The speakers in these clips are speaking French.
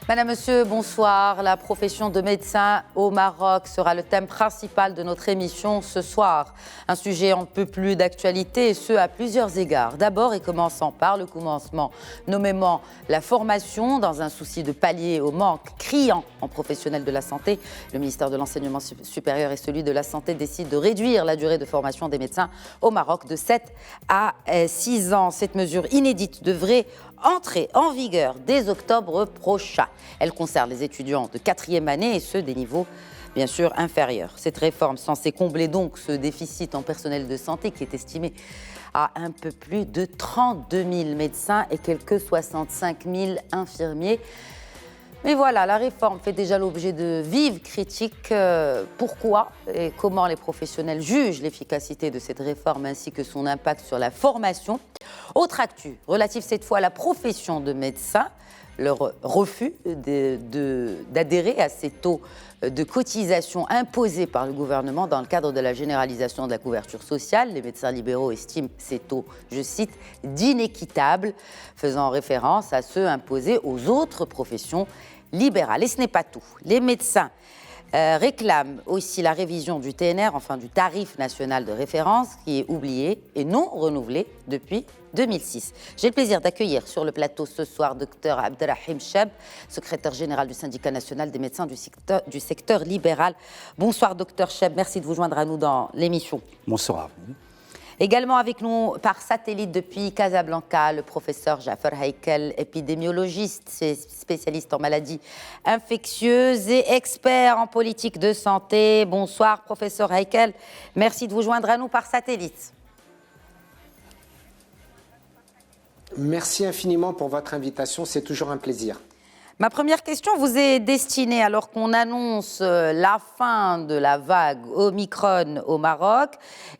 Madame, Monsieur, bonsoir. La profession de médecin au Maroc sera le thème principal de notre émission ce soir. Un sujet en peu plus d'actualité, et ce à plusieurs égards. D'abord, et commençant par le commencement, nommément la formation, dans un souci de pallier au manque criant en professionnels de la santé. Le ministère de l'Enseignement supérieur et celui de la Santé décident de réduire la durée de formation des médecins au Maroc de 7 à 6 ans. Cette mesure inédite devrait entrer en vigueur dès octobre prochain. Elle concerne les étudiants de 4e année et ceux des niveaux bien sûr inférieurs. Cette réforme censée combler donc ce déficit en personnel de santé qui est estimé à un peu plus de 32 000 médecins et quelques 65 000 infirmiers. Mais voilà, la réforme fait déjà l'objet de vives critiques. Pourquoi et comment les professionnels jugent l'efficacité de cette réforme ainsi que son impact sur la formation? Autre actu, relative cette fois à la profession de médecin, leur refus d'adhérer à ces taux de cotisation imposés par le gouvernement dans le cadre de la généralisation de la couverture sociale. Les médecins libéraux estiment ces taux, je cite, d'inéquitables, faisant référence à ceux imposés aux autres professions libérales. Et ce n'est pas tout. Les médecins réclament aussi la révision du TNR, enfin du tarif national de référence, qui est oublié et non renouvelé depuis 2006. J'ai le plaisir d'accueillir sur le plateau ce soir Dr Abdelrahim Cheb, secrétaire général du syndicat national des médecins du secteur libéral. Bonsoir Dr Cheb, merci de vous joindre à nous dans l'émission. Bonsoir. Également avec nous par satellite depuis Casablanca, le professeur Jaffer Heikel, épidémiologiste, spécialiste en maladies infectieuses et expert en politique de santé. Bonsoir professeur Heikel, merci de vous joindre à nous par satellite. Merci infiniment pour votre invitation, c'est toujours un plaisir. Ma première question vous est destinée alors qu'on annonce la fin de la vague Omicron au Maroc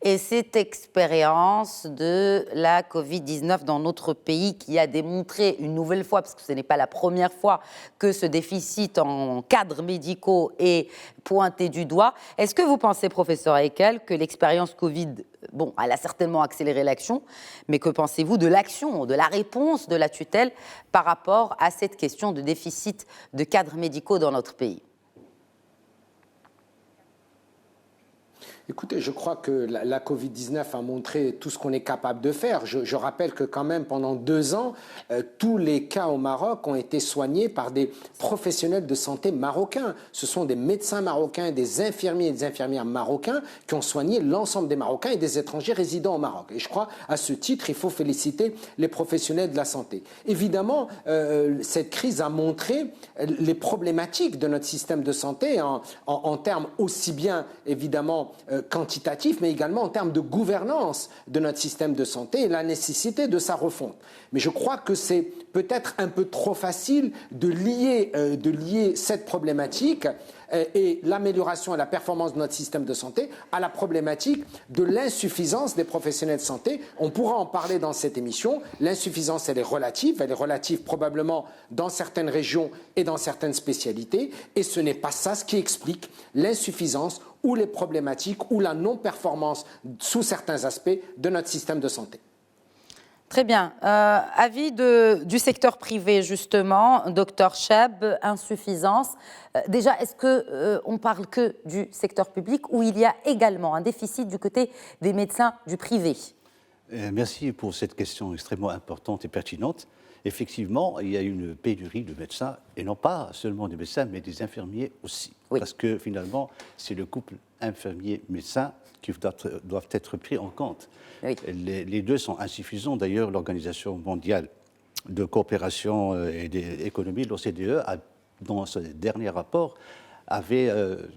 et cette expérience de la Covid-19 dans notre pays qui a démontré une nouvelle fois, parce que ce n'est pas la première fois que ce déficit en cadres médicaux est pointé du doigt. Est-ce que vous pensez, professeur Heikel, que l'expérience Covid, bon, elle a certainement accéléré l'action, mais que pensez-vous de l'action, de la réponse de la tutelle par rapport à cette question de déficit de cadres médicaux dans notre pays? Écoutez, je crois que la Covid-19 a montré tout ce qu'on est capable de faire. Je rappelle que quand même pendant 2 ans, tous les cas au Maroc ont été soignés par des professionnels de santé marocains. Ce sont des médecins marocains, des infirmiers et des infirmières marocains qui ont soigné l'ensemble des Marocains et des étrangers résidant au Maroc. Et je crois, à ce titre, il faut féliciter les professionnels de la santé. Évidemment, cette crise a montré les problématiques de notre système de santé en termes aussi bien, évidemment, quantitatif, mais également en termes de gouvernance de notre système de santé et la nécessité de sa refonte. Mais je crois que c'est peut-être un peu trop facile de lier cette problématique et l'amélioration et la performance de notre système de santé à la problématique de l'insuffisance des professionnels de santé. On pourra en parler dans cette émission. L'insuffisance, elle est relative probablement dans certaines régions et dans certaines spécialités, et ce n'est pas ça ce qui explique l'insuffisance ou les problématiques ou la non-performance sous certains aspects de notre système de santé. Très bien. Avis du secteur privé, justement, docteur Cheb, insuffisance. Déjà, est-ce qu'on parle que du secteur public ou il y a également un déficit du côté des médecins du privé? Merci pour cette question extrêmement importante et pertinente. Effectivement, il y a une pénurie de médecins, et non pas seulement des médecins, mais des infirmiers aussi. Oui. Parce que finalement, c'est le couple infirmier-médecin qui doivent être pris en compte. Oui. Les deux sont insuffisants. D'ailleurs, l'Organisation mondiale de coopération et d'économie, l'OCDE, dans ce dernier rapport, avait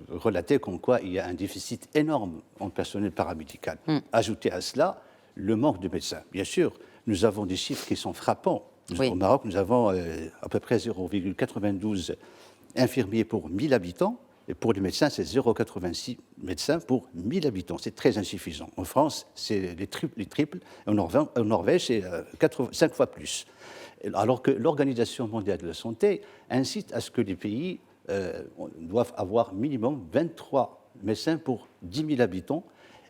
relaté comme quoi il y a un déficit énorme en personnel paramédical. Ajouté à cela, le manque de médecins. Bien sûr, nous avons des chiffres qui sont frappants. Oui. Au Maroc, nous avons à peu près 0,92 infirmiers pour 1000 habitants. Et pour les médecins, c'est 0,86 médecins pour 1000 habitants. C'est très insuffisant. En France, c'est les triples. En Norvège, c'est 5 fois plus. Alors que l'Organisation mondiale de la santé incite à ce que les pays doivent avoir minimum 23 médecins pour 10 000 habitants.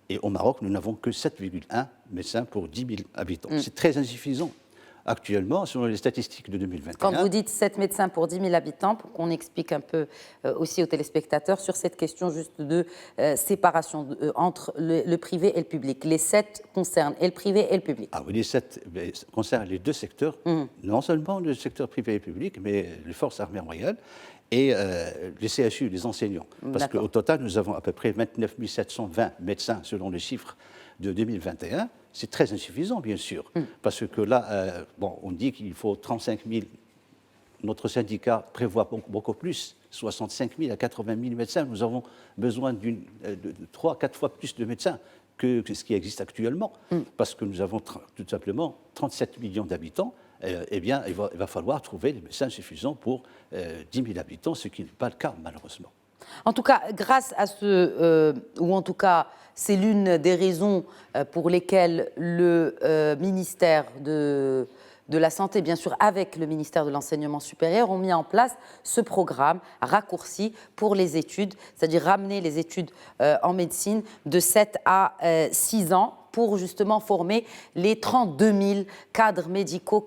Et au Maroc, nous n'avons que 7,1 médecins pour 10 000 habitants. C'est très insuffisant. Actuellement, selon les statistiques de 2021... Quand vous dites 7 médecins pour 10 000 habitants, pour qu'on explique un peu aussi aux téléspectateurs sur cette question juste de séparation entre le privé et le public. Les 7 concernent et le privé et le public. Ah oui, les 7 concernent les deux secteurs, non seulement le secteur privé et public, mais les forces armées royales et les CHU, les enseignants. Parce qu'au total, nous avons à peu près 29 720 médecins selon les chiffres de 2021. C'est très insuffisant, bien sûr, parce que là, on dit qu'il faut 35 000. Notre syndicat prévoit beaucoup plus, 65 000 à 80 000 médecins. Nous avons besoin de 3 à 4 fois plus de médecins que ce qui existe actuellement, parce que nous avons tout simplement 37 millions d'habitants. Eh bien, il va falloir trouver des médecins suffisants pour 10 000 habitants, ce qui n'est pas le cas, malheureusement. En tout cas, grâce à ou en tout cas, c'est l'une des raisons pour lesquelles le ministère de la Santé, bien sûr, avec le ministère de l'Enseignement supérieur, ont mis en place ce programme raccourci pour les études, c'est-à-dire ramener les études en médecine de 7 à 6 ans pour justement former les 32 000 cadres médicaux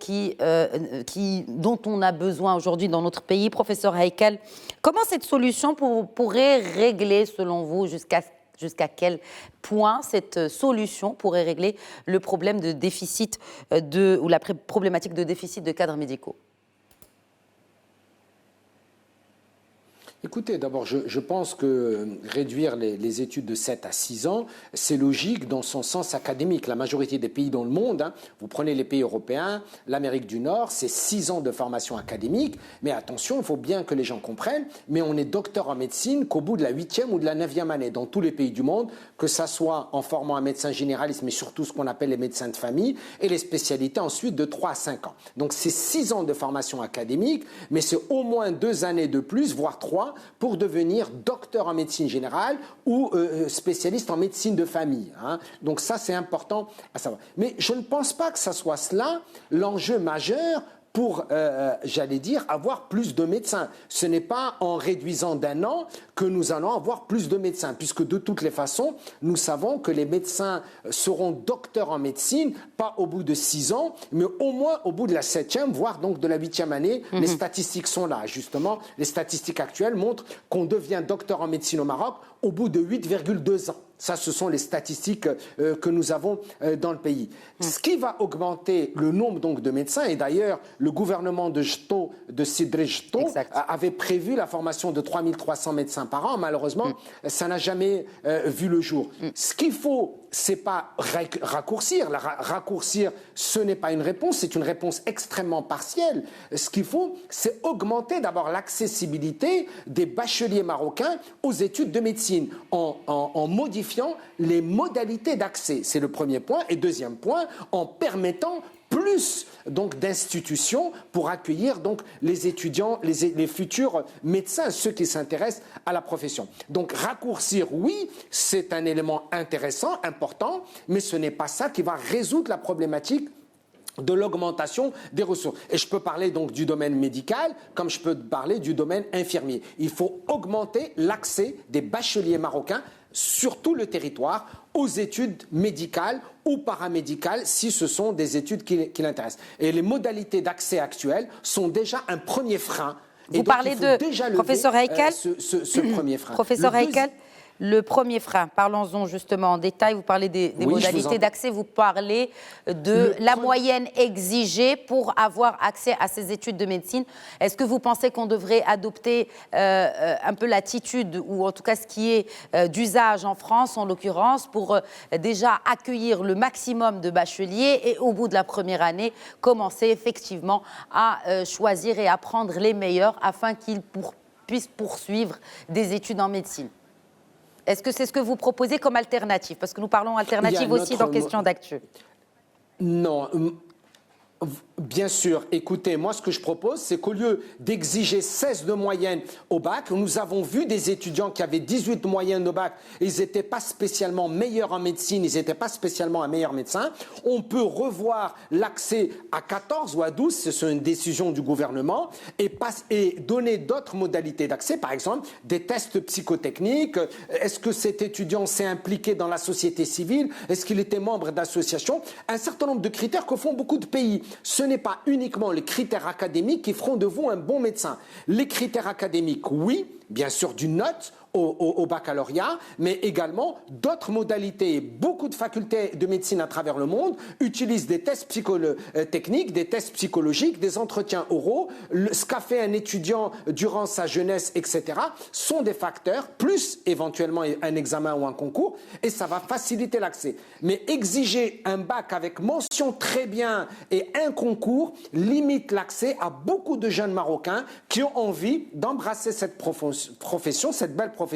dont on a besoin aujourd'hui dans notre pays. Professeur Heikel, comment cette solution pourrait régler, selon vous, jusqu'à quel point cette solution pourrait régler le problème de déficit ou la problématique de déficit de cadres médicaux? Écoutez, d'abord, je pense que réduire les études de 7 à 6 ans, c'est logique dans son sens académique. La majorité des pays dans le monde, vous prenez les pays européens, l'Amérique du Nord, c'est 6 ans de formation académique. Mais attention, il faut bien que les gens comprennent, mais on est docteur en médecine qu'au bout de la 8e ou de la 9e année, dans tous les pays du monde, que ça soit en formant un médecin généraliste, mais surtout ce qu'on appelle les médecins de famille, et les spécialités ensuite de 3 à 5 ans. Donc c'est 6 ans de formation académique, mais c'est au moins 2 années de plus, voire 3, pour devenir docteur en médecine générale ou spécialiste en médecine de famille. Donc ça, c'est important à savoir. Mais je ne pense pas que ça soit cela l'enjeu majeur pour, j'allais dire, avoir plus de médecins. Ce n'est pas en réduisant d'1 an que nous allons avoir plus de médecins, puisque de toutes les façons, nous savons que les médecins seront docteurs en médecine, pas au bout de 6 ans, mais au moins au bout de la 7e, voire donc de la 8e année. Les statistiques sont là, justement. Les statistiques actuelles montrent qu'on devient docteur en médecine au Maroc au bout de 8,2 ans. Ça, ce sont les statistiques que nous avons dans le pays. Ce qui va augmenter le nombre donc, de médecins, et d'ailleurs, le gouvernement de Sidré Jto avait prévu la formation de 3300 médecins par an. Malheureusement, ça n'a jamais vu le jour. Ce qu'il faut, c'est pas raccourcir. Raccourcir, ce n'est pas une réponse, c'est une réponse extrêmement partielle. Ce qu'il faut, c'est augmenter d'abord l'accessibilité des bacheliers marocains aux études de médecine en modifiant les modalités d'accès. C'est le premier point. Et deuxième point, en permettant plus donc d'institutions pour accueillir donc les étudiants, les futurs médecins, ceux qui s'intéressent à la profession. Donc raccourcir, oui, c'est un élément intéressant, important, mais ce n'est pas ça qui va résoudre la problématique de l'augmentation des ressources. Et je peux parler donc du domaine médical, comme je peux parler du domaine infirmier. Il faut augmenter l'accès des bacheliers marocains sur tout le territoire aux études médicales ou paramédicales si ce sont des études qui l'intéressent. Et les modalités d'accès actuelles sont déjà un premier frein. Vous parlez de, professeur Heikel, ce premier frein. Professeur Heikel, le premier frein, parlons-en justement en détail. Vous parlez des modalités d'accès, vous parlez de la moyenne exigée pour avoir accès à ces études de médecine. Est-ce que vous pensez qu'on devrait adopter un peu l'attitude, ou en tout cas ce qui est d'usage en France, en l'occurrence, pour déjà accueillir le maximum de bacheliers et au bout de la première année, commencer effectivement à choisir et à prendre les meilleurs afin qu'ils puissent poursuivre des études en médecine? Est-ce que c'est ce que vous proposez comme alternative? Parce que nous parlons alternative aussi dans Question d'actu. Non. Bien sûr. Écoutez, moi, ce que je propose, c'est qu'au lieu d'exiger 16 de moyenne au bac, nous avons vu des étudiants qui avaient 18 de moyenne au bac, et ils n'étaient pas spécialement meilleurs en médecine, ils n'étaient pas spécialement un meilleur médecin. On peut revoir l'accès à 14 ou à 12, c'est une décision du gouvernement, et donner d'autres modalités d'accès, par exemple, des tests psychotechniques. Est-ce que cet étudiant s'est impliqué dans la société civile? Est-ce qu'il était membre d'associations? Un certain nombre de critères que font beaucoup de pays. Ce n'est pas uniquement les critères académiques qui feront de vous un bon médecin. Les critères académiques, oui, bien sûr, d'une note au baccalauréat, mais également d'autres modalités. Beaucoup de facultés de médecine à travers le monde utilisent des tests techniques, des tests psychologiques, des entretiens oraux. Ce qu'a fait un étudiant durant sa jeunesse, etc., sont des facteurs, plus éventuellement un examen ou un concours, et ça va faciliter l'accès. Mais exiger un bac avec mention très bien et un concours limite l'accès à beaucoup de jeunes Marocains qui ont envie d'embrasser cette profession, cette belle profession,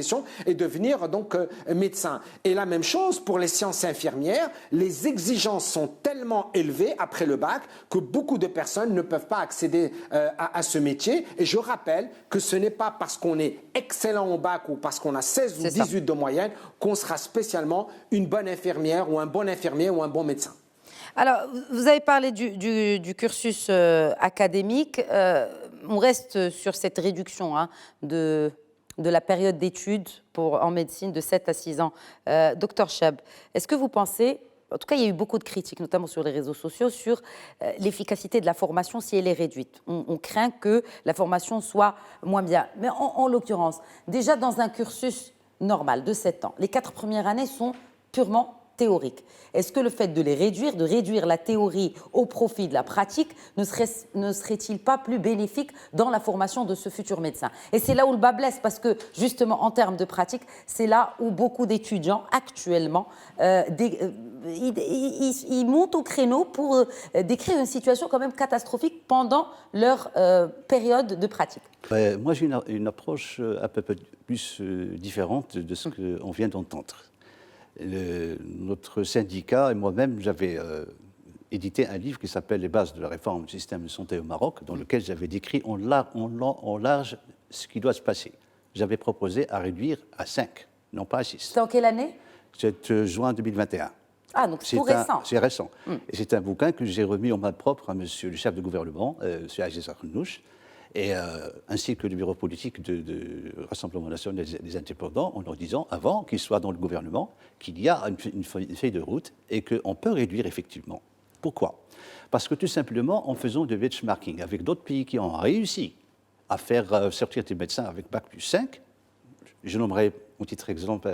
et devenir donc médecin. Et la même chose pour les sciences infirmières, les exigences sont tellement élevées après le bac que beaucoup de personnes ne peuvent pas accéder à ce métier. Et je rappelle que ce n'est pas parce qu'on est excellent au bac ou parce qu'on a 16 ou 18 de moyenne qu'on sera spécialement une bonne infirmière ou un bon infirmier ou un bon médecin. Alors, vous avez parlé du cursus académique. On reste sur cette réduction de la période d'études en médecine de 7 à 6 ans. Docteur Cheb, est-ce que vous pensez, en tout cas il y a eu beaucoup de critiques, notamment sur les réseaux sociaux, sur l'efficacité de la formation si elle est réduite. On craint que la formation soit moins bien. Mais en l'occurrence, déjà dans un cursus normal de 7 ans, les 4 premières années sont purement théoriques. Est-ce que le fait de réduire la théorie au profit de la pratique, ne serait-il pas plus bénéfique dans la formation de ce futur médecin? Et c'est là où le bas blesse, parce que justement, en termes de pratique, c'est là où beaucoup d'étudiants, actuellement, ils montent au créneau pour décrire une situation quand même catastrophique pendant leur période de pratique. Moi, j'ai une approche un peu plus différente de ce qu'on vient d'entendre. Notre syndicat et moi-même, j'avais édité un livre qui s'appelle « Les bases de la réforme du système de santé au Maroc », dans lequel j'avais décrit en large ce qui doit se passer. J'avais proposé à réduire à 5, non pas à 6. C'est en quelle année? C'est juin 2021. Ah, donc c'est tout récent. C'est récent. Et c'est un bouquin que j'ai remis en main propre à monsieur le chef de gouvernement, M. Aziz Akhnouch, ainsi que le bureau politique du Rassemblement national des indépendants, en leur disant, avant qu'il soit dans le gouvernement, qu'il y a une feuille de route et qu'on peut réduire effectivement. Pourquoi? Parce que tout simplement, en faisant du benchmarking avec d'autres pays qui ont réussi à faire sortir des médecins avec Bac plus 5, je nommerai au titre exemple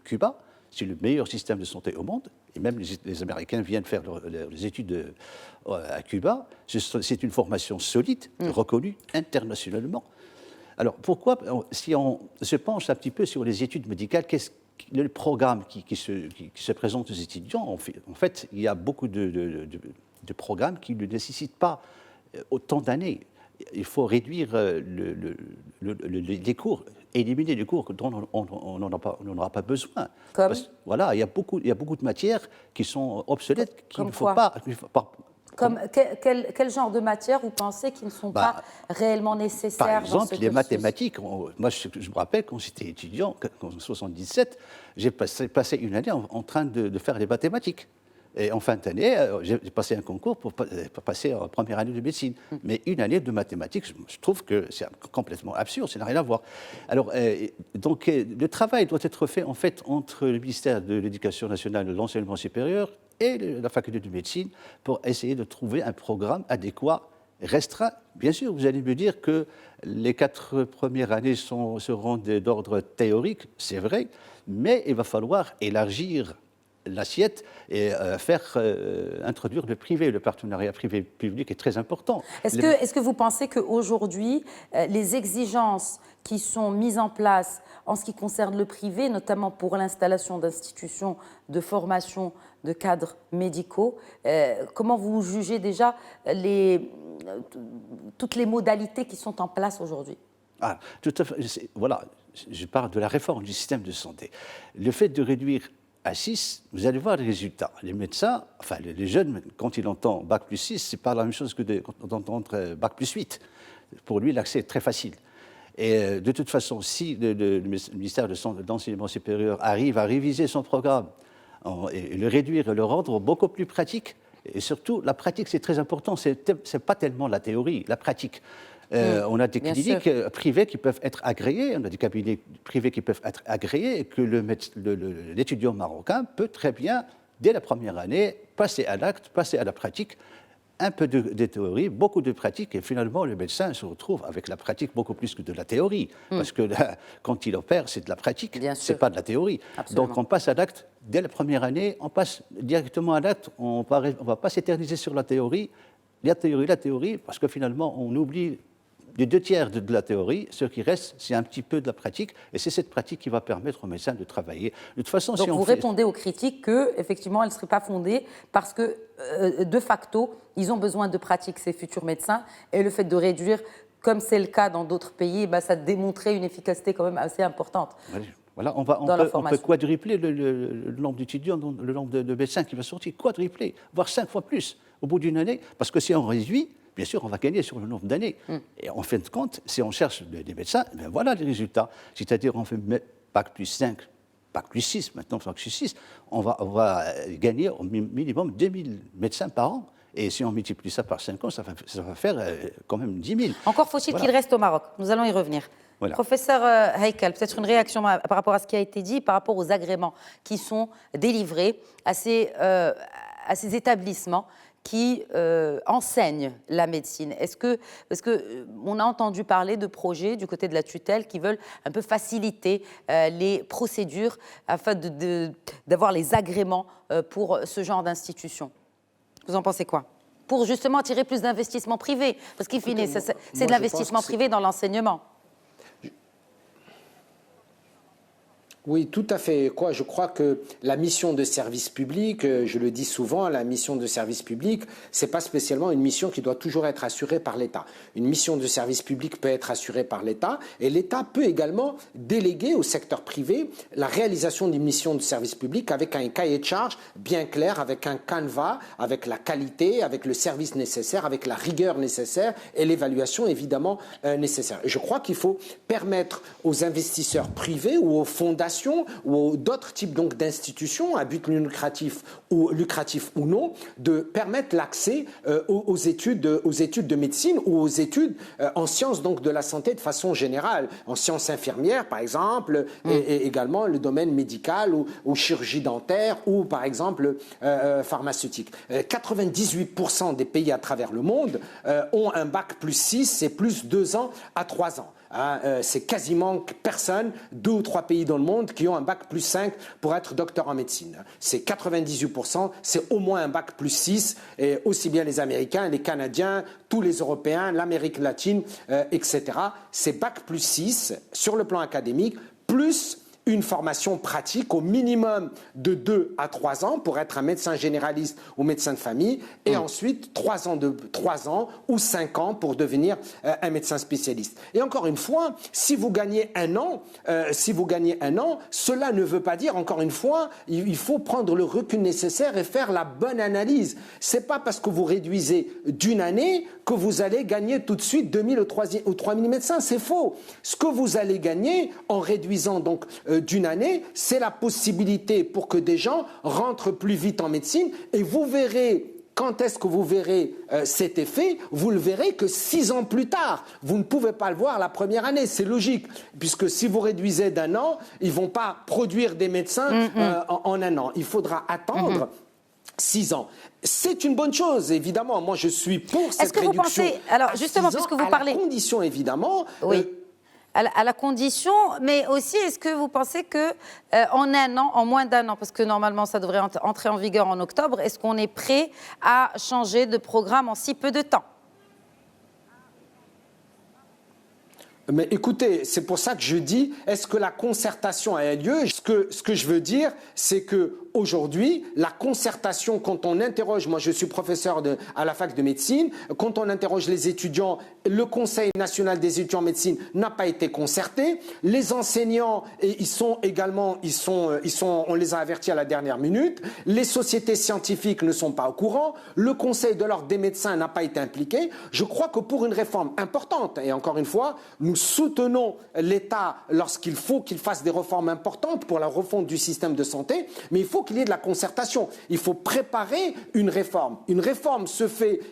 Cuba, c'est le meilleur système de santé au monde, et même les Américains viennent faire leurs études à Cuba. C'est une formation solide, reconnue internationalement. Alors pourquoi, si on se penche un petit peu sur les études médicales, qu'est-ce le programme qui se présente aux étudiants? En fait, il y a beaucoup de programmes qui ne nécessitent pas autant d'années. Il faut réduire les cours, éliminer les cours dont on n'en aura pas besoin. Comme voilà, il y a beaucoup de matières qui sont obsolètes, qu'il ne faut pas. Quel genre de matières vous pensez qui ne sont pas réellement nécessaires? Par exemple, dans ce les cursus? mathématiques. Moi, je me rappelle, quand j'étais étudiant, en 1977, j'ai passé une année en train de faire les mathématiques. Et en fin d'année, j'ai passé un concours pour passer en première année de médecine. Mais une année de mathématiques, je trouve que c'est complètement absurde, ça n'a rien à voir. Alors, donc, le travail doit être fait, en fait, entre le ministère de l'Éducation nationale et de l'enseignement supérieur et la faculté de médecine pour essayer de trouver un programme adéquat, restreint. Bien sûr, vous allez me dire que les 4 premières années seront d'ordre théorique, c'est vrai, mais il va falloir élargir l'assiette et introduire le privé. Le partenariat privé-public est très important. Est-ce que vous pensez qu'aujourd'hui, les exigences qui sont mises en place en ce qui concerne le privé, notamment pour l'installation d'institutions de formation de cadres médicaux, comment vous jugez déjà toutes les modalités qui sont en place aujourd'hui? Ah, tout à fait. Voilà, je parle de la réforme du système de santé. Le fait de réduire à 6, vous allez voir les résultats. Les médecins, enfin les jeunes, quand ils entendent Bac plus 6, ce n'est pas la même chose que quand on entend Bac plus 8. Pour lui, l'accès est très facile. Et de toute façon, si le ministère de l'Enseignement supérieur arrive à réviser son programme, et le réduire et le rendre beaucoup plus pratique, et surtout, la pratique, c'est très important, ce n'est pas tellement la théorie, la pratique. On a des cliniques privées qui peuvent être agréées, on a des cabinets privés qui peuvent être agréés, et que l'étudiant marocain peut très bien, dès la première année, passer à l'acte, passer à la pratique, un peu de théorie, beaucoup de pratique, et finalement, le médecin se retrouve avec la pratique beaucoup plus que de la théorie. Parce que là, quand il opère, c'est de la pratique, ce n'est pas de la théorie. Absolument. Donc on passe à l'acte dès la première année, on passe directement à l'acte, on ne va pas s'éterniser sur la théorie, parce que finalement, on oublie les 2/3 de la théorie, ce qui reste, c'est un petit peu de la pratique, et c'est cette pratique qui va permettre aux médecins de travailler. De toute façon, donc vous répondez aux critiques qu'effectivement, elles ne seraient pas fondées parce que, de facto, ils ont besoin de pratique, ces futurs médecins, et le fait de réduire, comme c'est le cas dans d'autres pays, ça démontrait une efficacité quand même assez importante. Voilà, on peut quadrupler le nombre d'étudiants, le nombre de médecins qui va sortir, quadrupler, voire 5 fois plus au bout d'une année, parce que si on réduit, bien sûr, on va gagner sur le nombre d'années. Et en fin de compte, si on cherche des médecins, voilà les résultats. C'est-à-dire, on fait Bac plus 5, Bac plus 6, maintenant Bac plus 6, on va gagner au minimum 2000 médecins par an. Et si on multiplie ça par 5 ans, ça va faire quand même 10 000. Encore faut-il qu'il reste au Maroc. Nous allons y revenir. Voilà. Professeur Haikal, peut-être une réaction par rapport à ce qui a été dit, par rapport aux agréments qui sont délivrés à ces établissements qui enseignent la médecine. Parce qu'on a entendu parler de projets du côté de la tutelle qui veulent un peu faciliter les procédures afin d'avoir les agréments pour ce genre d'institution. Vous en pensez quoi? Pour justement attirer plus d'investissements privés. Parce qu'in fine, c'est de l'investissement privé dans l'enseignement. Oui, tout à fait. Je crois que la mission de service public, je le dis souvent, la mission de service public, c'est pas spécialement une mission qui doit toujours être assurée par l'État. Une mission de service public peut être assurée par l'État, et l'État peut également déléguer au secteur privé la réalisation d'une mission de service public avec un cahier de charge bien clair, avec un canevas, avec la qualité, avec le service nécessaire, avec la rigueur nécessaire et l'évaluation évidemment nécessaire. Et je crois qu'il faut permettre aux investisseurs privés ou aux fondations ou d'autres types d'institutions à but lucratif ou non, de permettre l'accès aux études de médecine ou aux études en sciences de la santé de façon générale, en sciences infirmières par exemple, et également le domaine médical ou chirurgie dentaire ou par exemple pharmaceutique. 98% des pays à travers le monde ont un bac plus 6, c'est plus 2 ans à 3 ans. C'est quasiment personne, 2 ou 3 pays dans le monde qui ont un bac plus 5 pour être docteur en médecine. C'est 98%, c'est au moins un bac plus 6, et aussi bien les Américains, les Canadiens, tous les Européens, l'Amérique latine, etc. C'est bac plus 6 sur le plan académique, plus une formation pratique au minimum de 2 à 3 ans pour être un médecin généraliste ou médecin de famille, et ensuite 3 ans ou 5 ans pour devenir un médecin spécialiste. Et encore une fois, si vous gagnez un an, cela ne veut pas dire, encore une fois, il faut prendre le recul nécessaire et faire la bonne analyse. C'est pas parce que vous réduisez d'une année que vous allez gagner tout de suite 2000 ou 3000 médecins. C'est faux. Ce que vous allez gagner en réduisant donc d'une année, c'est la possibilité pour que des gens rentrent plus vite en médecine, et vous verrez. Quand est-ce que vous verrez cet effet? Vous le verrez que 6 ans plus tard. Vous ne pouvez pas le voir la première année, c'est logique. Puisque si vous réduisez d'1 an, ils ne vont pas produire des médecins en 1 an. Il faudra attendre 6 ans. C'est une bonne chose, évidemment. Moi, je suis pour cette réduction. Est-ce que vous pensez, alors justement, puisque vous parlez... à la condition, évidemment... Oui. À la condition, mais aussi, est-ce que vous pensez que en 1 an, en moins d'1 an, parce que normalement ça devrait entrer en vigueur en octobre, est-ce qu'on est prêt à changer de programme en si peu de temps? Mais écoutez, c'est pour ça que je dis, est-ce que la concertation a lieu? Ce que je veux dire, c'est qu'aujourd'hui, la concertation, quand on interroge, moi je suis professeur à la fac de médecine, quand on interroge les étudiants Le Conseil national des étudiants en médecine n'a pas été concerté. Les enseignants, on les a avertis à la dernière minute. Les sociétés scientifiques ne sont pas au courant. Le Conseil de l'ordre des médecins n'a pas été impliqué. Je crois que pour une réforme importante, et encore une fois, nous soutenons l'État lorsqu'il faut qu'il fasse des réformes importantes pour la refonte du système de santé, mais il faut qu'il y ait de la concertation. Il faut préparer une réforme. Une réforme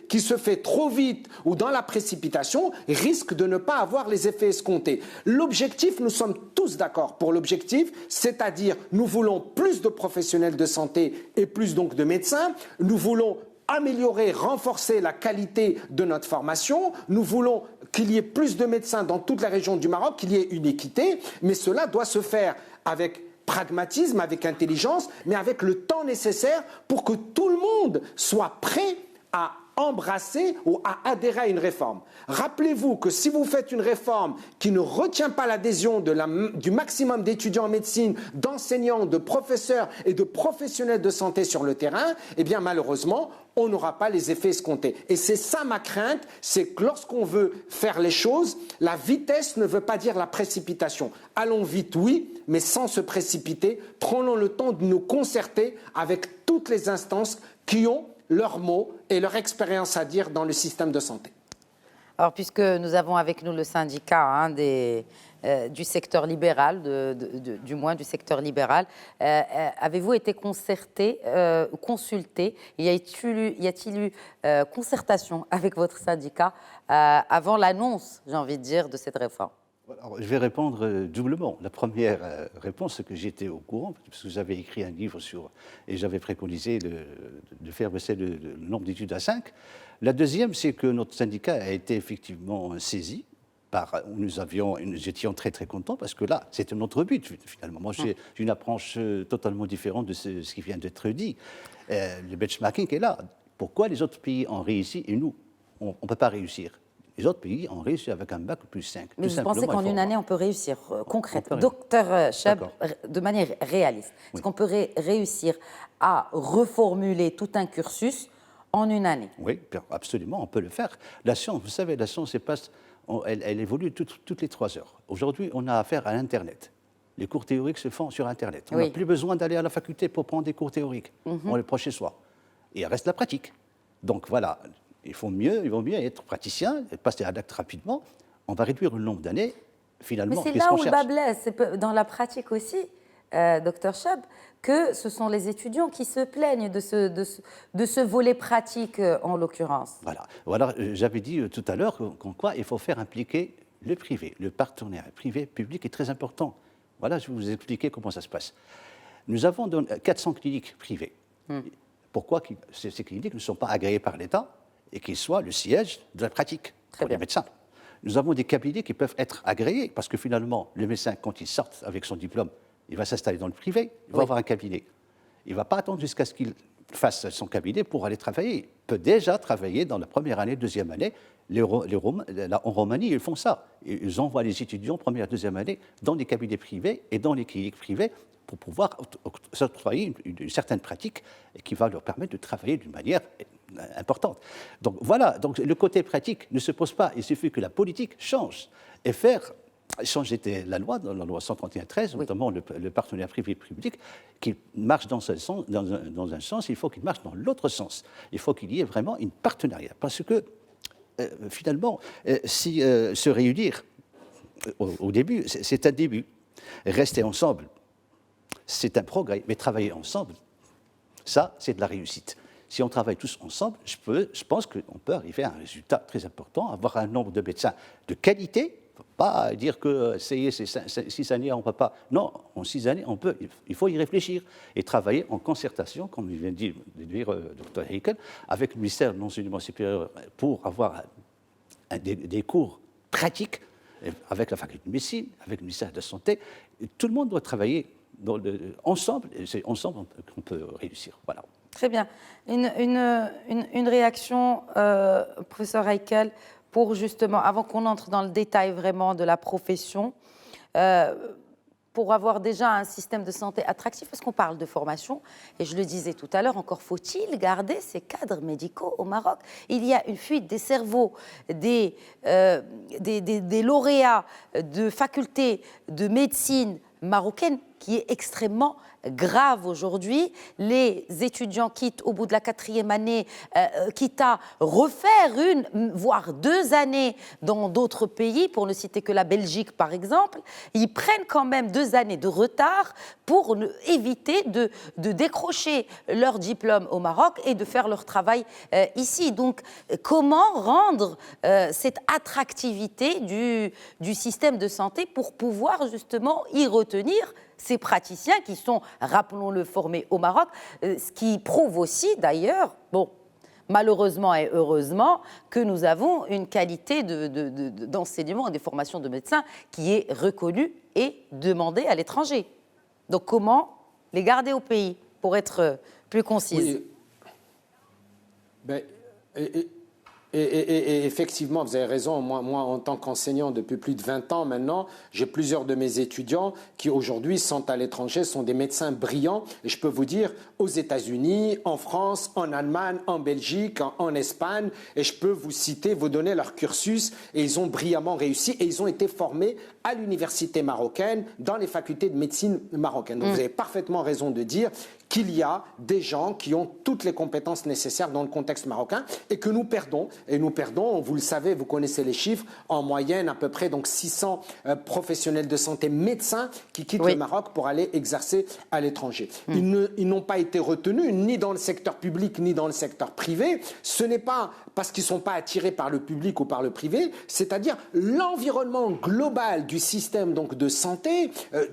qui se fait trop vite ou dans la précipitation risque de ne pas avoir les effets escomptés. L'objectif, nous sommes tous d'accord pour l'objectif, c'est-à-dire nous voulons plus de professionnels de santé et plus donc de médecins. Nous voulons améliorer, renforcer la qualité de notre formation. Nous voulons qu'il y ait plus de médecins dans toute la région du Maroc, qu'il y ait une équité, mais cela doit se faire avec pragmatisme, avec intelligence, mais avec le temps nécessaire pour que tout le monde soit prêt à embrasser ou à adhérer à une réforme. Rappelez-vous que si vous faites une réforme qui ne retient pas l'adhésion du maximum d'étudiants en médecine, d'enseignants, de professeurs et de professionnels de santé sur le terrain, eh bien malheureusement, on n'aura pas les effets escomptés. Et c'est ça ma crainte, c'est que lorsqu'on veut faire les choses, la vitesse ne veut pas dire la précipitation. Allons vite, oui, mais sans se précipiter. Prenons le temps de nous concerter avec toutes les instances qui ont leurs mots et leur expérience à dire dans le système de santé. Alors, puisque nous avons avec nous le syndicat du secteur libéral, du moins du secteur libéral, avez-vous été consulté? Y a-t-il eu concertation avec votre syndicat avant l'annonce, j'ai envie de dire, de cette réforme? Alors, je vais répondre doublement. La première réponse, c'est que j'étais au courant, parce que j'avais écrit un livre et j'avais préconisé de faire baisser le nombre d'études à 5. La deuxième, c'est que notre syndicat a été effectivement saisi. Nous étions très très contents, parce que là, c'était notre but finalement. Moi, j'ai une approche totalement différente de ce qui vient d'être dit. Le benchmarking est là. Pourquoi les autres pays ont réussi et nous, on ne peut pas réussir? Les autres pays ont réussi avec un bac plus 5. Mais vous pensez qu'en une année, on peut réussir concrètement? Docteur Cheb, de manière réaliste, est-ce qu'on peut réussir à reformuler tout un cursus en une année? Oui, absolument, on peut le faire. La science, vous savez, la science, elle évolue toutes les 3 heures. Aujourd'hui, on a affaire à l'Internet. Les cours théoriques se font sur Internet. On n'a plus besoin d'aller à la faculté pour prendre des cours théoriques. On les prend chez soi. Et il reste la pratique. Donc voilà. Il vaut mieux être praticien, passer à l'acte rapidement. On va réduire le nombre d'années, finalement. Mais c'est là où le bas blesse. C'est dans la pratique aussi, docteur Cheb, que ce sont les étudiants qui se plaignent de ce volet pratique, en l'occurrence. Voilà. J'avais dit tout à l'heure qu'en quoi il faut faire impliquer le privé. Le partenaire privé-public est très important. Voilà, je vais vous expliquer comment ça se passe. Nous avons 400 cliniques privées. Pourquoi ces cliniques ne sont pas agréées par l'État et qu'ils soient le siège de la pratique pour les médecins? Nous avons des cabinets qui peuvent être agréés, parce que finalement, le médecin, quand il sort avec son diplôme, il va s'installer dans le privé, il va avoir un cabinet. Il ne va pas attendre jusqu'à ce qu'il fasse son cabinet pour aller travailler. Il peut déjà travailler dans la première année, deuxième année. En Roumanie, ils font ça. Ils envoient les étudiants première, deuxième année dans des cabinets privés et dans les cliniques privées pour pouvoir s'octroyer une certaine pratique qui va leur permettre de travailler d'une manière importante. Donc voilà, donc le côté pratique ne se pose pas. Il suffit que la politique change et changer la loi, dans la loi 131-13, notamment le partenariat privé-public, qui marche dans un sens, il faut qu'il marche dans l'autre sens. Il faut qu'il y ait vraiment un partenariat. Parce que, finalement, se réunir au début, c'est un début. Rester ensemble, c'est un progrès. Mais travailler ensemble, ça, c'est de la réussite. Si on travaille tous ensemble, je pense qu'on peut arriver à un résultat très important, avoir un nombre de médecins de qualité. Pas dire que c'est 6 années, on ne peut pas. Non, en 6 années, on peut. Il faut y réfléchir et travailler en concertation, comme vient de dire Dr Heikel, avec le ministère de l'Enseignement supérieur pour avoir des cours pratiques avec la faculté de médecine, avec le ministère de la Santé. Tout le monde doit travailler ensemble, et c'est ensemble qu'on peut réussir. Voilà. Très bien. Une réaction, professeur Heikel, pour justement, avant qu'on entre dans le détail vraiment de la profession, pour avoir déjà un système de santé attractif, parce qu'on parle de formation, et je le disais tout à l'heure, encore faut-il garder ces cadres médicaux au Maroc. Il y a une fuite des cerveaux des lauréats de facultés de médecine marocaine qui est extrêmement grave aujourd'hui. Les étudiants quittent au bout de la 4e année, quitte à refaire une, voire 2 années dans d'autres pays, pour ne citer que la Belgique par exemple, ils prennent quand même 2 années de retard pour éviter de décrocher leur diplôme au Maroc et de faire leur travail ici. Donc comment rendre cette attractivité du système de santé pour pouvoir justement y retenir ces praticiens qui sont, rappelons-le, formés au Maroc, ce qui prouve aussi d'ailleurs, bon, malheureusement et heureusement, que nous avons une qualité d'enseignement et de formation de médecins qui est reconnue et demandée à l'étranger. Donc comment les garder au pays, pour être plus concise? Oui. Et effectivement, vous avez raison, moi en tant qu'enseignant depuis plus de 20 ans maintenant, j'ai plusieurs de mes étudiants qui aujourd'hui sont à l'étranger, sont des médecins brillants, et je peux vous dire, aux États-Unis, en France, en Allemagne, en Belgique, en Espagne, et je peux vous citer, vous donner leur cursus, et ils ont brillamment réussi, et ils ont été formés à l'université marocaine, dans les facultés de médecine marocaine. Donc vous avez parfaitement raison de dire qu'il y a des gens qui ont toutes les compétences nécessaires dans le contexte marocain et que nous perdons. Et nous perdons, vous le savez, vous connaissez les chiffres, en moyenne à peu près donc 600 professionnels de santé, médecins qui quittent le Maroc pour aller exercer à l'étranger. Ils n'ont pas été retenus ni dans le secteur public ni dans le secteur privé. Ce n'est pas parce qu'ils ne sont pas attirés par le public ou par le privé, c'est-à-dire l'environnement global du système donc, de santé,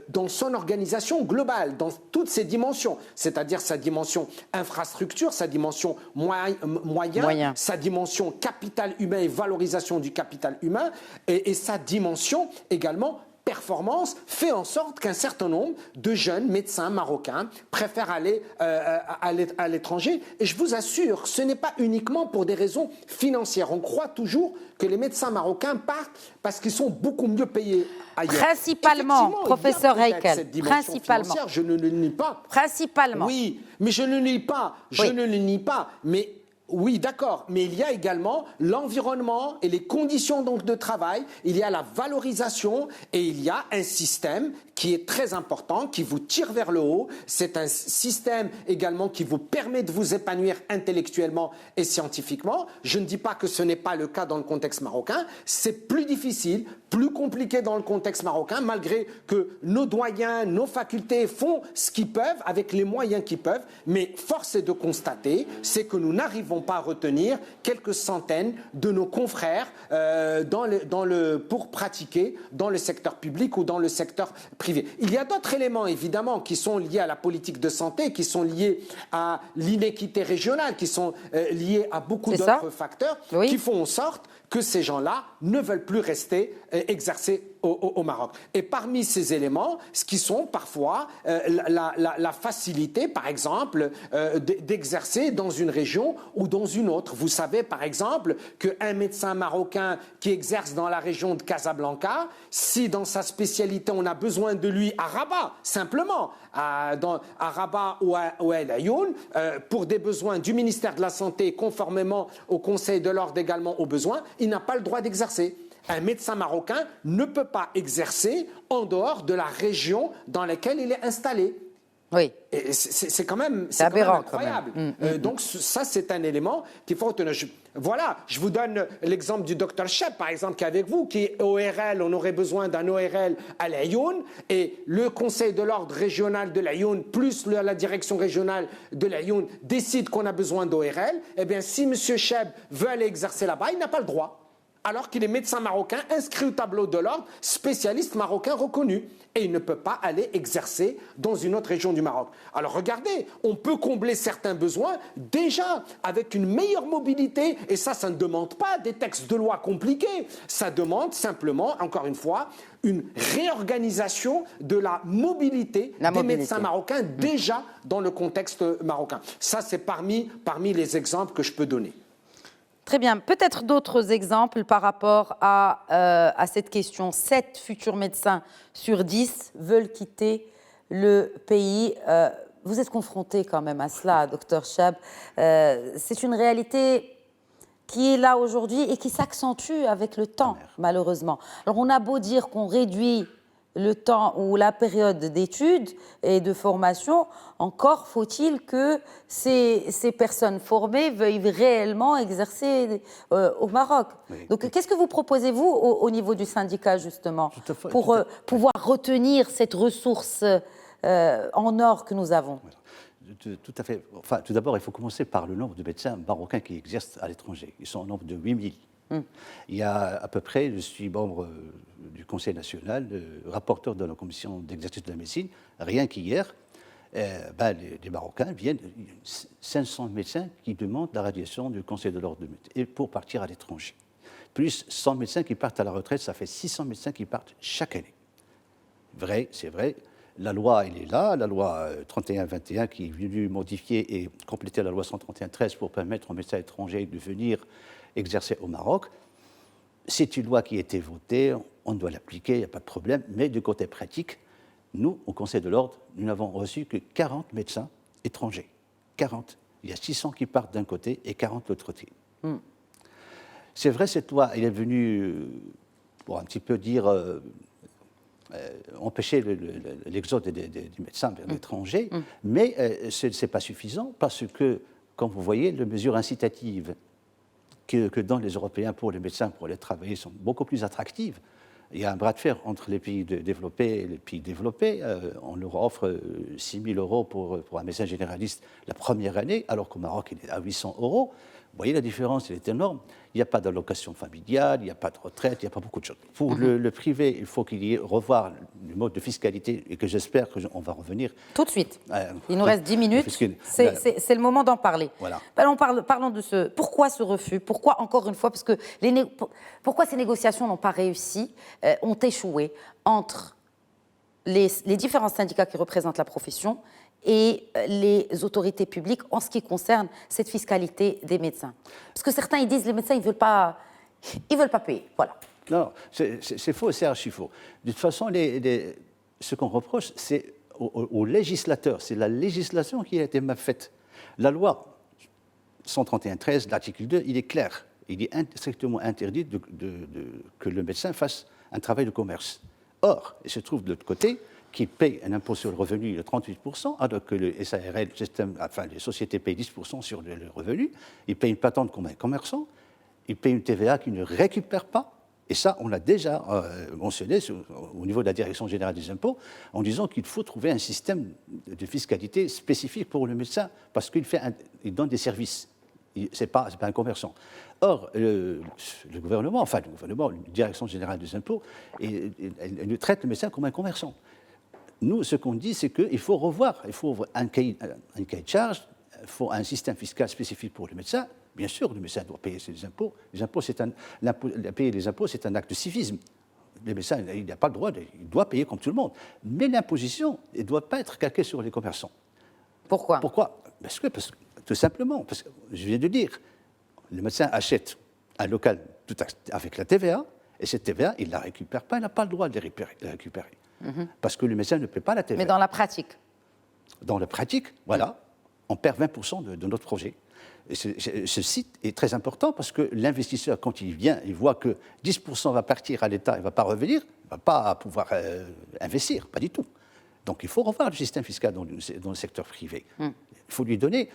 dans son organisation globale, dans toutes ses dimensions, c'est-à-dire sa dimension infrastructure, sa dimension moyen, sa dimension capital humain et valorisation du capital humain, et sa dimension également performance, fait en sorte qu'un certain nombre de jeunes médecins marocains préfèrent aller à l'étranger. Et je vous assure, ce n'est pas uniquement pour des raisons financières. On croit toujours que les médecins marocains partent parce qu'ils sont beaucoup mieux payés ailleurs. Principalement, professeur Heikel, principalement. Je ne le nie pas. Principalement. Oui, mais je ne le nie pas. Je ne le nie pas. Mais oui, d'accord, mais il y a également l'environnement et les conditions donc de travail, il y a la valorisation et il y a un système qui est très important, qui vous tire vers le haut. C'est un système également qui vous permet de vous épanouir intellectuellement et scientifiquement. Je ne dis pas que ce n'est pas le cas dans le contexte marocain. C'est plus difficile, plus compliqué dans le contexte marocain, malgré que nos doyens, nos facultés font ce qu'ils peuvent avec les moyens qu'ils peuvent. Mais force est de constater, c'est que nous n'arrivons pas à retenir quelques centaines de nos confrères pour pratiquer dans le secteur public ou dans le secteur privé. Il y a d'autres éléments, évidemment, qui sont liés à la politique de santé, qui sont liés à l'inéquité régionale, qui sont liés à beaucoup d'autres facteurs qui font en sorte que ces gens-là ne veulent plus rester exercer au Maroc. Et parmi ces éléments, ce qui sont parfois la facilité, par exemple, d'exercer dans une région ou dans une autre. Vous savez, par exemple, qu'un médecin marocain qui exerce dans la région de Casablanca, si dans sa spécialité on a besoin de lui à Rabat, simplement, à Rabat ou à El Ayoun, pour des besoins du ministère de la Santé, conformément au Conseil de l'Ordre également aux besoins, il n'a pas le droit d'exercer. Un médecin marocain ne peut pas exercer en dehors de la région dans laquelle il est installé. Oui. C'est quand même, aberrant, incroyable. Quand même. Donc ça, c'est un élément qu'il faut retenir. Voilà, je vous donne l'exemple du docteur Cheb, par exemple, qui est avec vous, qui est ORL. On aurait besoin d'un ORL à l'Aïoun, et le Conseil de l'Ordre régional de l'Aïoun, plus la direction régionale de l'Aïoun, décide qu'on a besoin d'ORL. Eh bien, si M. Cheb veut aller exercer là-bas, il n'a pas le droit. Alors qu'il est médecin marocain, inscrit au tableau de l'ordre, spécialiste marocain reconnu. Et il ne peut pas aller exercer dans une autre région du Maroc. Alors regardez, on peut combler certains besoins déjà avec une meilleure mobilité. Et ça ne demande pas des textes de loi compliqués. Ça demande simplement, encore une fois, une réorganisation de la mobilité des médecins marocains déjà dans le contexte marocain. Ça, c'est parmi les exemples que je peux donner. Très bien. Peut-être d'autres exemples par rapport à cette question. 7 futurs médecins sur 10 veulent quitter le pays. Vous êtes confronté quand même à cela, docteur Chab. C'est une réalité qui est là aujourd'hui et qui s'accentue avec le temps, malheureusement. Alors, on a beau dire qu'on réduit le temps ou la période d'études et de formation, encore faut-il que ces personnes formées veuillent réellement exercer au Maroc. Oui. Donc, qu'est-ce que vous proposez, vous, au niveau du syndicat, justement, pour pouvoir retenir cette ressource en or que nous avons? Tout à fait. Enfin, tout d'abord, il faut commencer par le nombre de médecins marocains qui exercent à l'étranger. Ils sont au nombre de 8000. Il y a à peu près, je suis membre du Conseil national, rapporteur de la commission d'exercice de la médecine, rien qu'hier, les Marocains viennent, 500 médecins qui demandent la radiation du Conseil de l'ordre de médecine pour partir à l'étranger. Plus 100 médecins qui partent à la retraite, ça fait 600 médecins qui partent chaque année. Vrai, c'est vrai. La loi, elle est là, la loi 31-21 qui est venue modifier et compléter la loi 131-13 pour permettre aux médecins étrangers de venir exercer au Maroc. C'est une loi qui a été votée, on doit l'appliquer, il n'y a pas de problème, mais du côté pratique, nous, au Conseil de l'Ordre, nous n'avons reçu que 40 médecins étrangers. 40. Il y a 600 qui partent d'un côté et 40 de l'autre côté. C'est vrai, cette loi, elle est venue, pour un petit peu dire, empêcher l'exode des médecins vers l'étranger, mais ce n'est pas suffisant parce que, comme vous voyez, les mesures incitatives que donnent les Européens pour les médecins pour aller travailler sont beaucoup plus attractives. Il y a un bras de fer entre les pays développés et les pays développés. On leur offre 6 000 euros pour un médecin généraliste la première année, alors qu'au Maroc, il est à 800 euros. Vous voyez, la différence, elle est énorme. Il n'y a pas d'allocation familiale, il n'y a pas de retraite, il n'y a pas beaucoup de choses. Pour le privé, il faut qu'il y ait revoir le mode de fiscalité et que j'espère qu'on va revenir. Tout de suite. Il nous reste 10 minutes. C'est le moment d'en parler. Voilà. Parlons de ce... Pourquoi ce refus? Pourquoi, encore une fois, parce que pourquoi ces négociations n'ont pas réussi, ont échoué entre les différents syndicats qui représentent la profession et les autorités publiques en ce qui concerne cette fiscalité des médecins? Parce que certains, ils disent que les médecins, ils ne veulent pas payer. Voilà. Non, c'est faux, c'est archi faux. De toute façon, ce qu'on reproche, c'est aux législateurs. C'est la législation qui a été mal faite. La loi 131-13, l'article 2, il est clair. Il est strictement interdit que le médecin fasse un travail de commerce. Or, il se trouve de l'autre côté qui paye un impôt sur le revenu de 38%, alors que le SARL, les sociétés payent 10% sur le revenu. Ils payent une patente comme un commerçant. Ils payent une TVA qu'ils ne récupèrent pas. Et ça, on l'a déjà mentionné au niveau de la Direction générale des impôts, en disant qu'il faut trouver un système de fiscalité spécifique pour le médecin, parce qu'il donne des services. Ce n'est pas un commerçant. Or, le gouvernement, la Direction générale des impôts, elle traite le médecin comme un commerçant. Nous, ce qu'on dit, c'est qu'il faut revoir, il faut un cahier de charge, il faut un système fiscal spécifique pour le médecin. Bien sûr, le médecin doit payer ses impôts. Payer les impôts, c'est un acte de civisme. Le médecin, il n'a pas le droit, il doit payer comme tout le monde. Mais l'imposition ne doit pas être calquée sur les commerçants. Pourquoi? Parce que, tout simplement, parce que je viens de dire, le médecin achète un local avec la TVA, et cette TVA, il ne la récupère pas, il n'a pas le droit de la récupérer. Parce que le médecin ne paie pas la TVA. Mais dans la pratique? Dans la pratique, voilà, on perd 20% de notre projet. Et ce site est très important parce que l'investisseur, quand il vient, il voit que 10% va partir à l'État, il ne va pas revenir, il ne va pas pouvoir investir, pas du tout. Donc il faut revoir le système fiscal dans le secteur privé. Il faut lui donner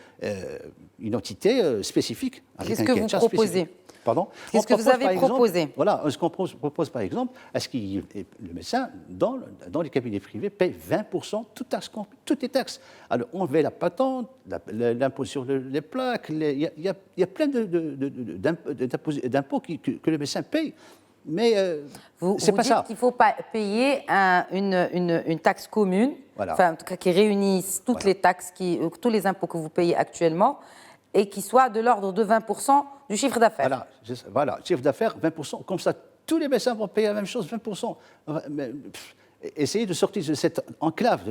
une entité spécifique. Qu'est-ce que vous proposez? Pardon? Qu'est-ce que vous avez proposé? Voilà, ce qu'on propose par exemple, est-ce que le médecin, dans les cabinets privés, paye 20% toutes les taxes. Alors, on enlève la patente, l'impôt sur les plaques, il y a plein d'impôts que le médecin paye. Mais c'est pas ça. Vous dites qu'il ne faut pas payer une taxe commune, voilà. Enfin, en tout cas qui réunisse toutes les taxes, tous les impôts que vous payez actuellement, et qui soit de l'ordre de 20% du chiffre d'affaires. Voilà, chiffre d'affaires, 20%. Comme ça, tous les médecins vont payer la même chose, 20%. essayer de sortir de cette enclave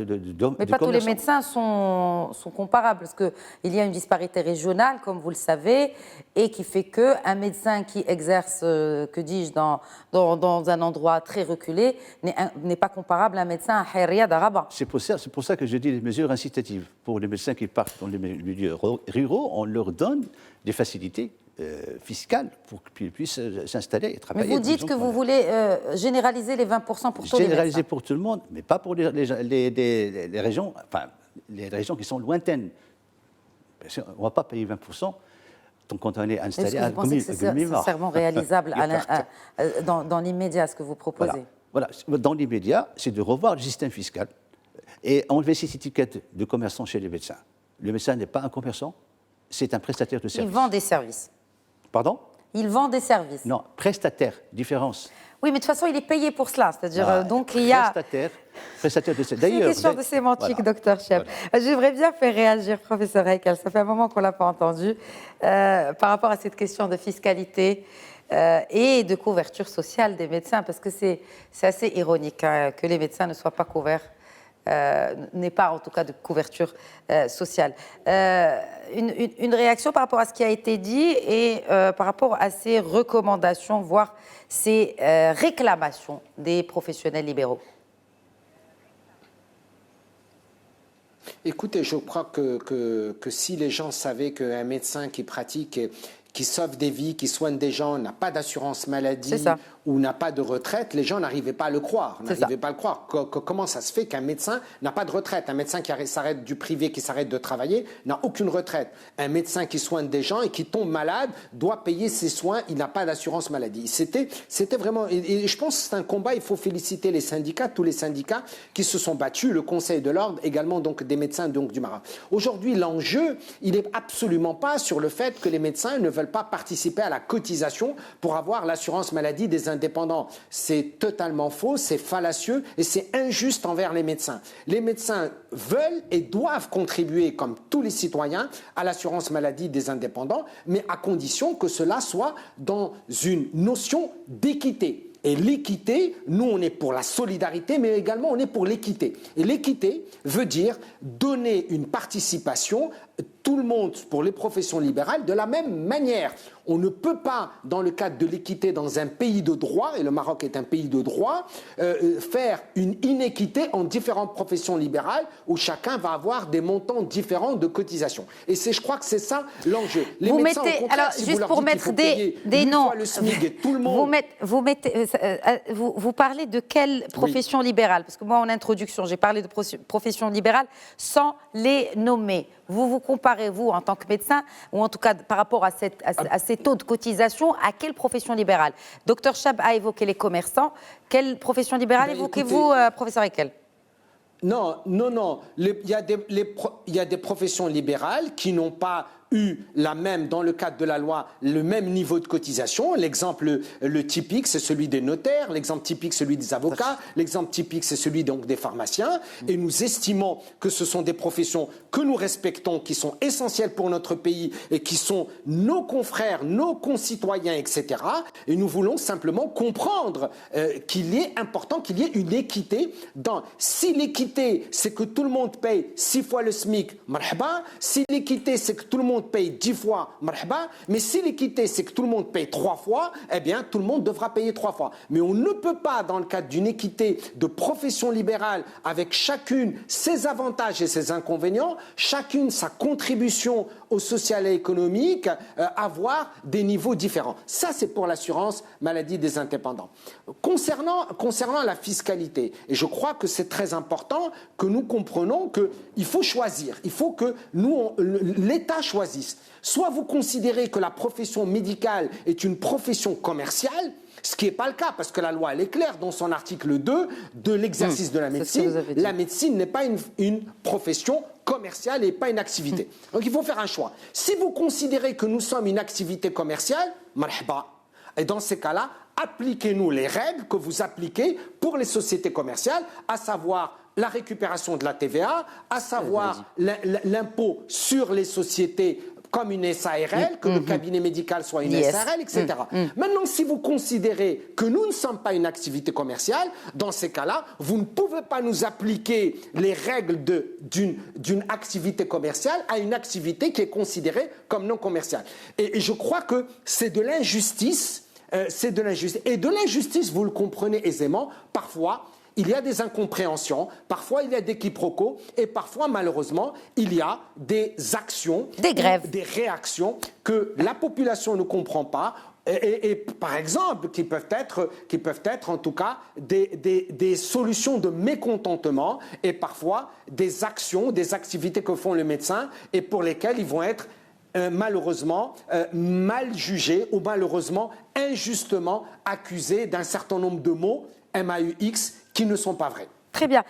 Mais pas tous les médecins sont comparables, parce qu'il y a une disparité régionale, comme vous le savez, et qui fait qu'un médecin qui exerce, que dis-je, dans un endroit très reculé, n'est pas comparable à un médecin à Riyad, à Rabat. C'est pour ça que je dis les mesures incitatives. Pour les médecins qui partent dans les milieux ruraux, on leur donne des facilités fiscales pour qu'ils puissent s'installer et travailler. Mais vous dites que vous voulez généraliser les 20% pour tous les médecins. Généraliser pour tout le monde, mais pas pour les régions, enfin, les régions qui sont lointaines. On ne va pas payer 20% quand on est installé à Gomil. Est-ce que vous pensez que c'est sincèrement réalisable dans l'immédiat, ce que vous proposez? Voilà. Dans l'immédiat, c'est de revoir le système fiscal et enlever cette étiquette de commerçant chez les médecins. Le médecin n'est pas un commerçant, c'est un prestataire de services. Il vend des services. Pardon? Il vend des services. Non, prestataire, différence. Oui, mais de toute façon, il est payé pour cela. C'est-à-dire, donc il y a... Prestataire de services. C'est une question de sémantique, voilà. Docteur Cheb. Voilà. J'aimerais bien faire réagir, professeur Heikel. Ça fait un moment qu'on ne l'a pas entendu. Par rapport à cette question de fiscalité et de couverture sociale des médecins, parce que c'est assez ironique que les médecins ne soient pas couverts. N'est pas en tout cas de couverture sociale. Une réaction par rapport à ce qui a été dit et par rapport à ces recommandations, voire ces réclamations des professionnels libéraux. Écoutez, je crois que si les gens savaient qu'un médecin qui pratique, qui sauve des vies, qui soigne des gens, n'a pas d'assurance maladie ou n'a pas de retraite, les gens n'arrivaient pas à le croire. Comment ça se fait qu'un médecin n'a pas de retraite? Un médecin qui s'arrête du privé, qui s'arrête de travailler, n'a aucune retraite. Un médecin qui soigne des gens et qui tombe malade doit payer ses soins, il n'a pas d'assurance maladie. C'était vraiment... Et je pense que c'est un combat, il faut féliciter les syndicats, tous les syndicats qui se sont battus, le Conseil de l'Ordre, également donc des médecins donc, du Maroc. Aujourd'hui, l'enjeu, il n'est absolument pas sur le fait que les médecins ne veulent pas participer à la cotisation pour avoir l'assurance maladie des indépendants. C'est totalement faux, c'est fallacieux et c'est injuste envers les médecins. Les médecins veulent et doivent contribuer, comme tous les citoyens, à l'assurance maladie des indépendants, mais à condition que cela soit dans une notion d'équité. Et l'équité, nous on est pour la solidarité, mais également on est pour l'équité. Et l'équité veut dire donner une participation, tout le monde, pour les professions libérales, de la même manière. On ne peut pas, dans le cadre de l'équité dans un pays de droit, et le Maroc est un pays de droit, faire une inéquité en différentes professions libérales où chacun va avoir des montants différents de cotisation. Et je crois que c'est ça l'enjeu. Les vous médecins, mettez, au contraire, alors, si juste vous pour mettre des noms, le SMIC et tout le monde... vous parlez de quelle profession libérale? Parce que moi, en introduction, j'ai parlé de profession libérale sans les nommer. Vous comparez, vous, en tant que médecin, ou en tout cas par rapport à ces taux de cotisation, à quelle profession libérale? Docteur Chab a évoqué les commerçants. Quelle profession libérale évoquez-vous, professeur Heikel? Non. Il y a des professions libérales qui n'ont pas eu dans le cadre de la loi, le même niveau de cotisation. L'exemple le typique, c'est celui des notaires. L'exemple typique, celui des avocats. L'exemple typique, c'est celui donc des pharmaciens. Et nous estimons que ce sont des professions que nous respectons, qui sont essentielles pour notre pays et qui sont nos confrères, nos concitoyens, etc. Et nous voulons simplement comprendre qu'il est important qu'il y ait une équité. Si l'équité, c'est que tout le monde paye 6 fois le SMIC, marhaba. Si l'équité, c'est que tout le monde paye 10 fois, marhaba. Mais si l'équité, c'est que tout le monde paye 3 fois, eh bien, tout le monde devra payer 3 fois. Mais on ne peut pas, dans le cadre d'une équité de profession libérale, avec chacune ses avantages et ses inconvénients, chacune sa contribution au social et économique, avoir des niveaux différents. Ça, c'est pour l'assurance maladie des indépendants. Concernant la fiscalité, et je crois que c'est très important que nous comprenions qu'il faut choisir, il faut que l'État choisisse. Soit vous considérez que la profession médicale est une profession commerciale, ce qui n'est pas le cas, parce que la loi elle est claire dans son article 2 de l'exercice de la médecine. La médecine n'est pas une profession commerciale et pas une activité. Donc il faut faire un choix. Si vous considérez que nous sommes une activité commerciale, marhaba. Et dans ces cas-là, appliquez-nous les règles que vous appliquez pour les sociétés commerciales, à savoir la récupération de la TVA, à savoir l'impôt sur les sociétés comme une SARL, que le cabinet médical soit une SARL, etc. Maintenant, si vous considérez que nous ne sommes pas une activité commerciale, dans ces cas-là, vous ne pouvez pas nous appliquer les règles d'une activité commerciale à une activité qui est considérée comme non commerciale. Et je crois que c'est de l'injustice. C'est de l'injustice. Et de l'injustice, vous le comprenez aisément, parfois, il y a des incompréhensions, parfois il y a des quiproquos, et parfois, malheureusement, il y a des actions, des grèves, des réactions que la population ne comprend pas, et par exemple, qui peuvent être en tout cas des solutions de mécontentement, et parfois des actions, des activités que font les médecins, et pour lesquelles ils vont être malheureusement mal jugés ou malheureusement injustement accusés d'un certain nombre de mots MAUX qui ne sont pas vrais. Très bien.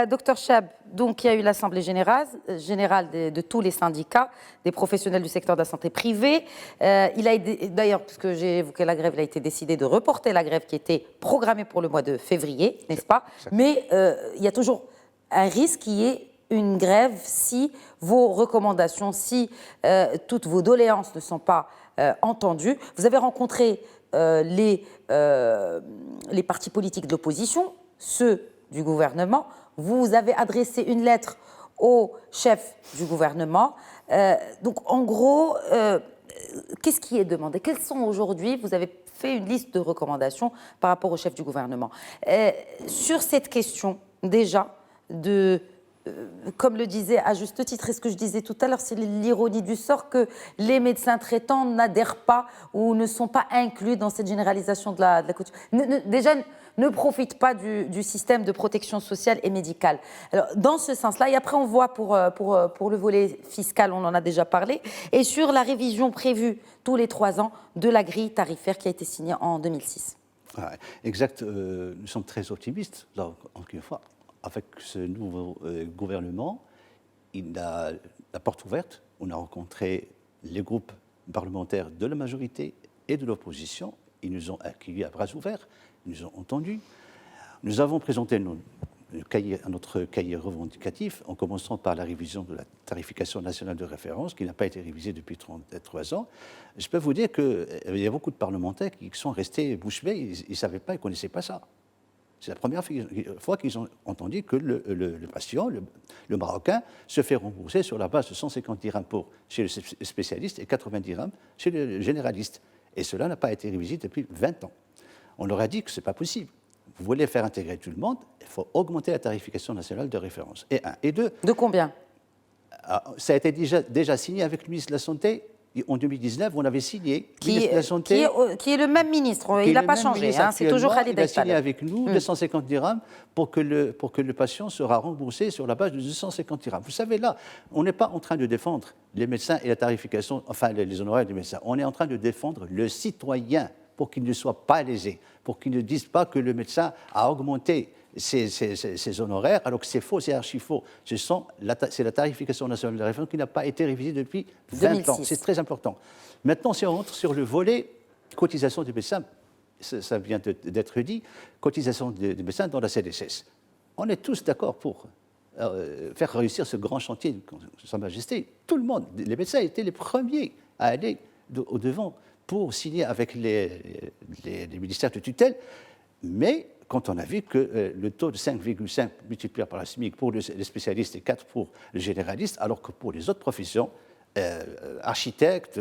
Docteur Cheb, donc il y a eu l'Assemblée générale de tous les syndicats, des professionnels du secteur de la santé privée. D'ailleurs, puisque j'ai évoqué la grève, il a été décidé de reporter la grève qui était programmée pour le mois de février, n'est-ce pas? Mais il y a toujours un risque qui est une grève si vos recommandations, si toutes vos doléances ne sont pas entendues. Vous avez rencontré les partis politiques de l'opposition, ceux du gouvernement. Vous avez adressé une lettre au chef du gouvernement. Donc, en gros, qu'est-ce qui est demandé? Quelles sont aujourd'hui, vous avez fait une liste de recommandations par rapport au chef du gouvernement. Sur cette question, déjà, comme le disait à juste titre, et ce que je disais tout à l'heure, c'est l'ironie du sort que les médecins traitants n'adhèrent pas ou ne sont pas inclus dans cette généralisation de la couture. Déjà, ne profitent pas du système de protection sociale et médicale. Alors, dans ce sens-là, et après on voit pour le volet fiscal, on en a déjà parlé, et sur la révision prévue tous les 3 ans de la grille tarifaire qui a été signée en 2006. Ouais, exact, nous sommes très optimistes, là, encore une fois. Avec ce nouveau gouvernement, il a la porte ouverte. On a rencontré les groupes parlementaires de la majorité et de l'opposition. Ils nous ont accueillis à bras ouverts, ils nous ont entendus. Nous avons présenté notre cahier revendicatif, en commençant par la révision de la tarification nationale de référence, qui n'a pas été révisée depuis 3 ans. Je peux vous dire qu'il y a beaucoup de parlementaires qui sont restés bouche bée, ils ne savaient pas, ils ne connaissaient pas ça. C'est la première fois qu'ils ont entendu que le patient, le Marocain, se fait rembourser sur la base de 150 dirhams chez le spécialiste et 90 dirhams chez le généraliste. Et cela n'a pas été révisé depuis 20 ans. On leur a dit que ce n'est pas possible. Vous voulez faire intégrer tout le monde, il faut augmenter la tarification nationale de référence. Et 1. Et 2. De combien? Ça a été déjà signé avec le ministre de la Santé. En 2019, on avait signé qui est le même ministre, il n'a pas changé, hein, c'est toujours Khalid El Fadel. Il a signé avec nous 250 dirhams pour que le patient sera remboursé sur la base de 250 dirhams. Vous savez, là, on n'est pas en train de défendre les médecins et la tarification, enfin les honoraires des médecins, on est en train de défendre le citoyen pour qu'il ne soit pas lésé, pour qu'il ne dise pas que le médecin a augmenté ses honoraires, alors que c'est faux, c'est archi faux. C'est la tarification nationale de référence qui n'a pas été révisée depuis 20 ans. C'est très important. Maintenant, si on rentre sur le volet cotisation des médecins, ça vient d'être dit, cotisation des médecins dans la CDSS. On est tous d'accord pour faire réussir ce grand chantier de Sa Majesté. Tout le monde, les médecins étaient les premiers à aller au-devant pour signer avec les ministères de tutelle, mais quand on a vu que le taux de 5,5 multiplié par la SMIC pour les spécialistes et 4 pour les généralistes, alors que pour les autres professions, architectes,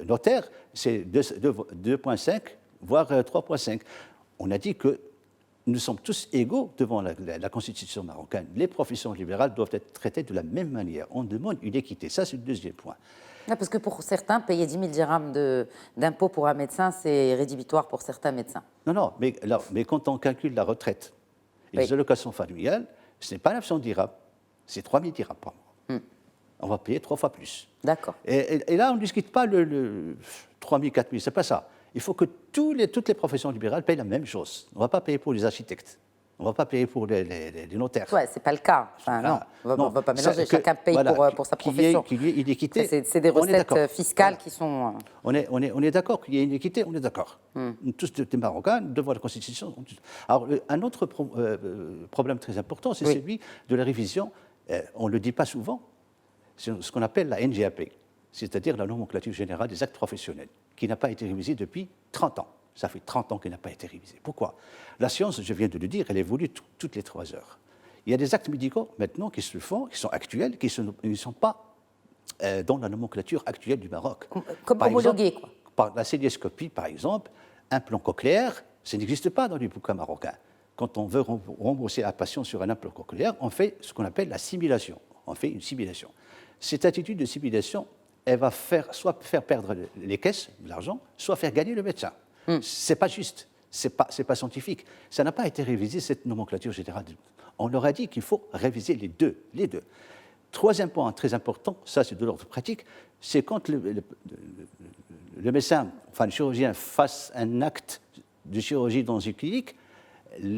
notaires, c'est 2,5, voire 3,5. On a dit que nous sommes tous égaux devant la Constitution marocaine. Les professions libérales doivent être traitées de la même manière. On demande une équité. Ça, c'est le deuxième point. Non, parce que pour certains, payer 10 000 dirhams d'impôt pour un médecin, c'est rédhibitoire pour certains médecins. Non, mais quand on calcule la retraite et les allocations familiales, ce n'est pas 900 dirhams, c'est 3 000 dirhams par mois. On va payer 3 fois plus. D'accord. Et là, on ne discute pas le 3 000, 4 000, c'est pas ça. Il faut que toutes les professions libérales payent la même chose. On ne va pas payer pour les architectes. On ne va pas payer pour les notaires. Oui, ce n'est pas le cas. Enfin, non, on ne va pas mélanger. Chacun paye pour sa profession. Qu'il y ait une équité. C'est des recettes fiscales qui sont... On est d'accord qu'il y ait une équité, on est d'accord. Tous des Marocains, devant la Constitution. Alors, un autre problème très important, c'est celui de la révision. On ne le dit pas souvent. C'est ce qu'on appelle la NGAP. c'est-à-dire la nomenclature générale des actes professionnels, qui n'a pas été révisée depuis 30 ans. Ça fait 30 ans qu'elle n'a pas été révisée. Pourquoi? La science, je viens de le dire, elle évolue toutes les 3 heures. Il y a des actes médicaux maintenant qui se font, qui sont actuels, qui ne sont pas dans la nomenclature actuelle du Maroc. Comme homologués, quoi. Par la célioscopie, par exemple, implant cochléaire, ça n'existe pas dans les bouquins marocains. Quand on veut rembourser un patient sur un implant cochléaire, on fait ce qu'on appelle la simulation. On fait une simulation. Cette attitude de simulation, elle va soit faire perdre les caisses, de l'argent, soit faire gagner le médecin. C'est pas juste, c'est pas scientifique. Ça n'a pas été révisé, cette nomenclature générale. On leur a dit qu'il faut réviser les deux. Troisième point très important, ça c'est de l'ordre pratique, c'est quand le médecin, enfin le chirurgien, fasse un acte de chirurgie dans une clinique,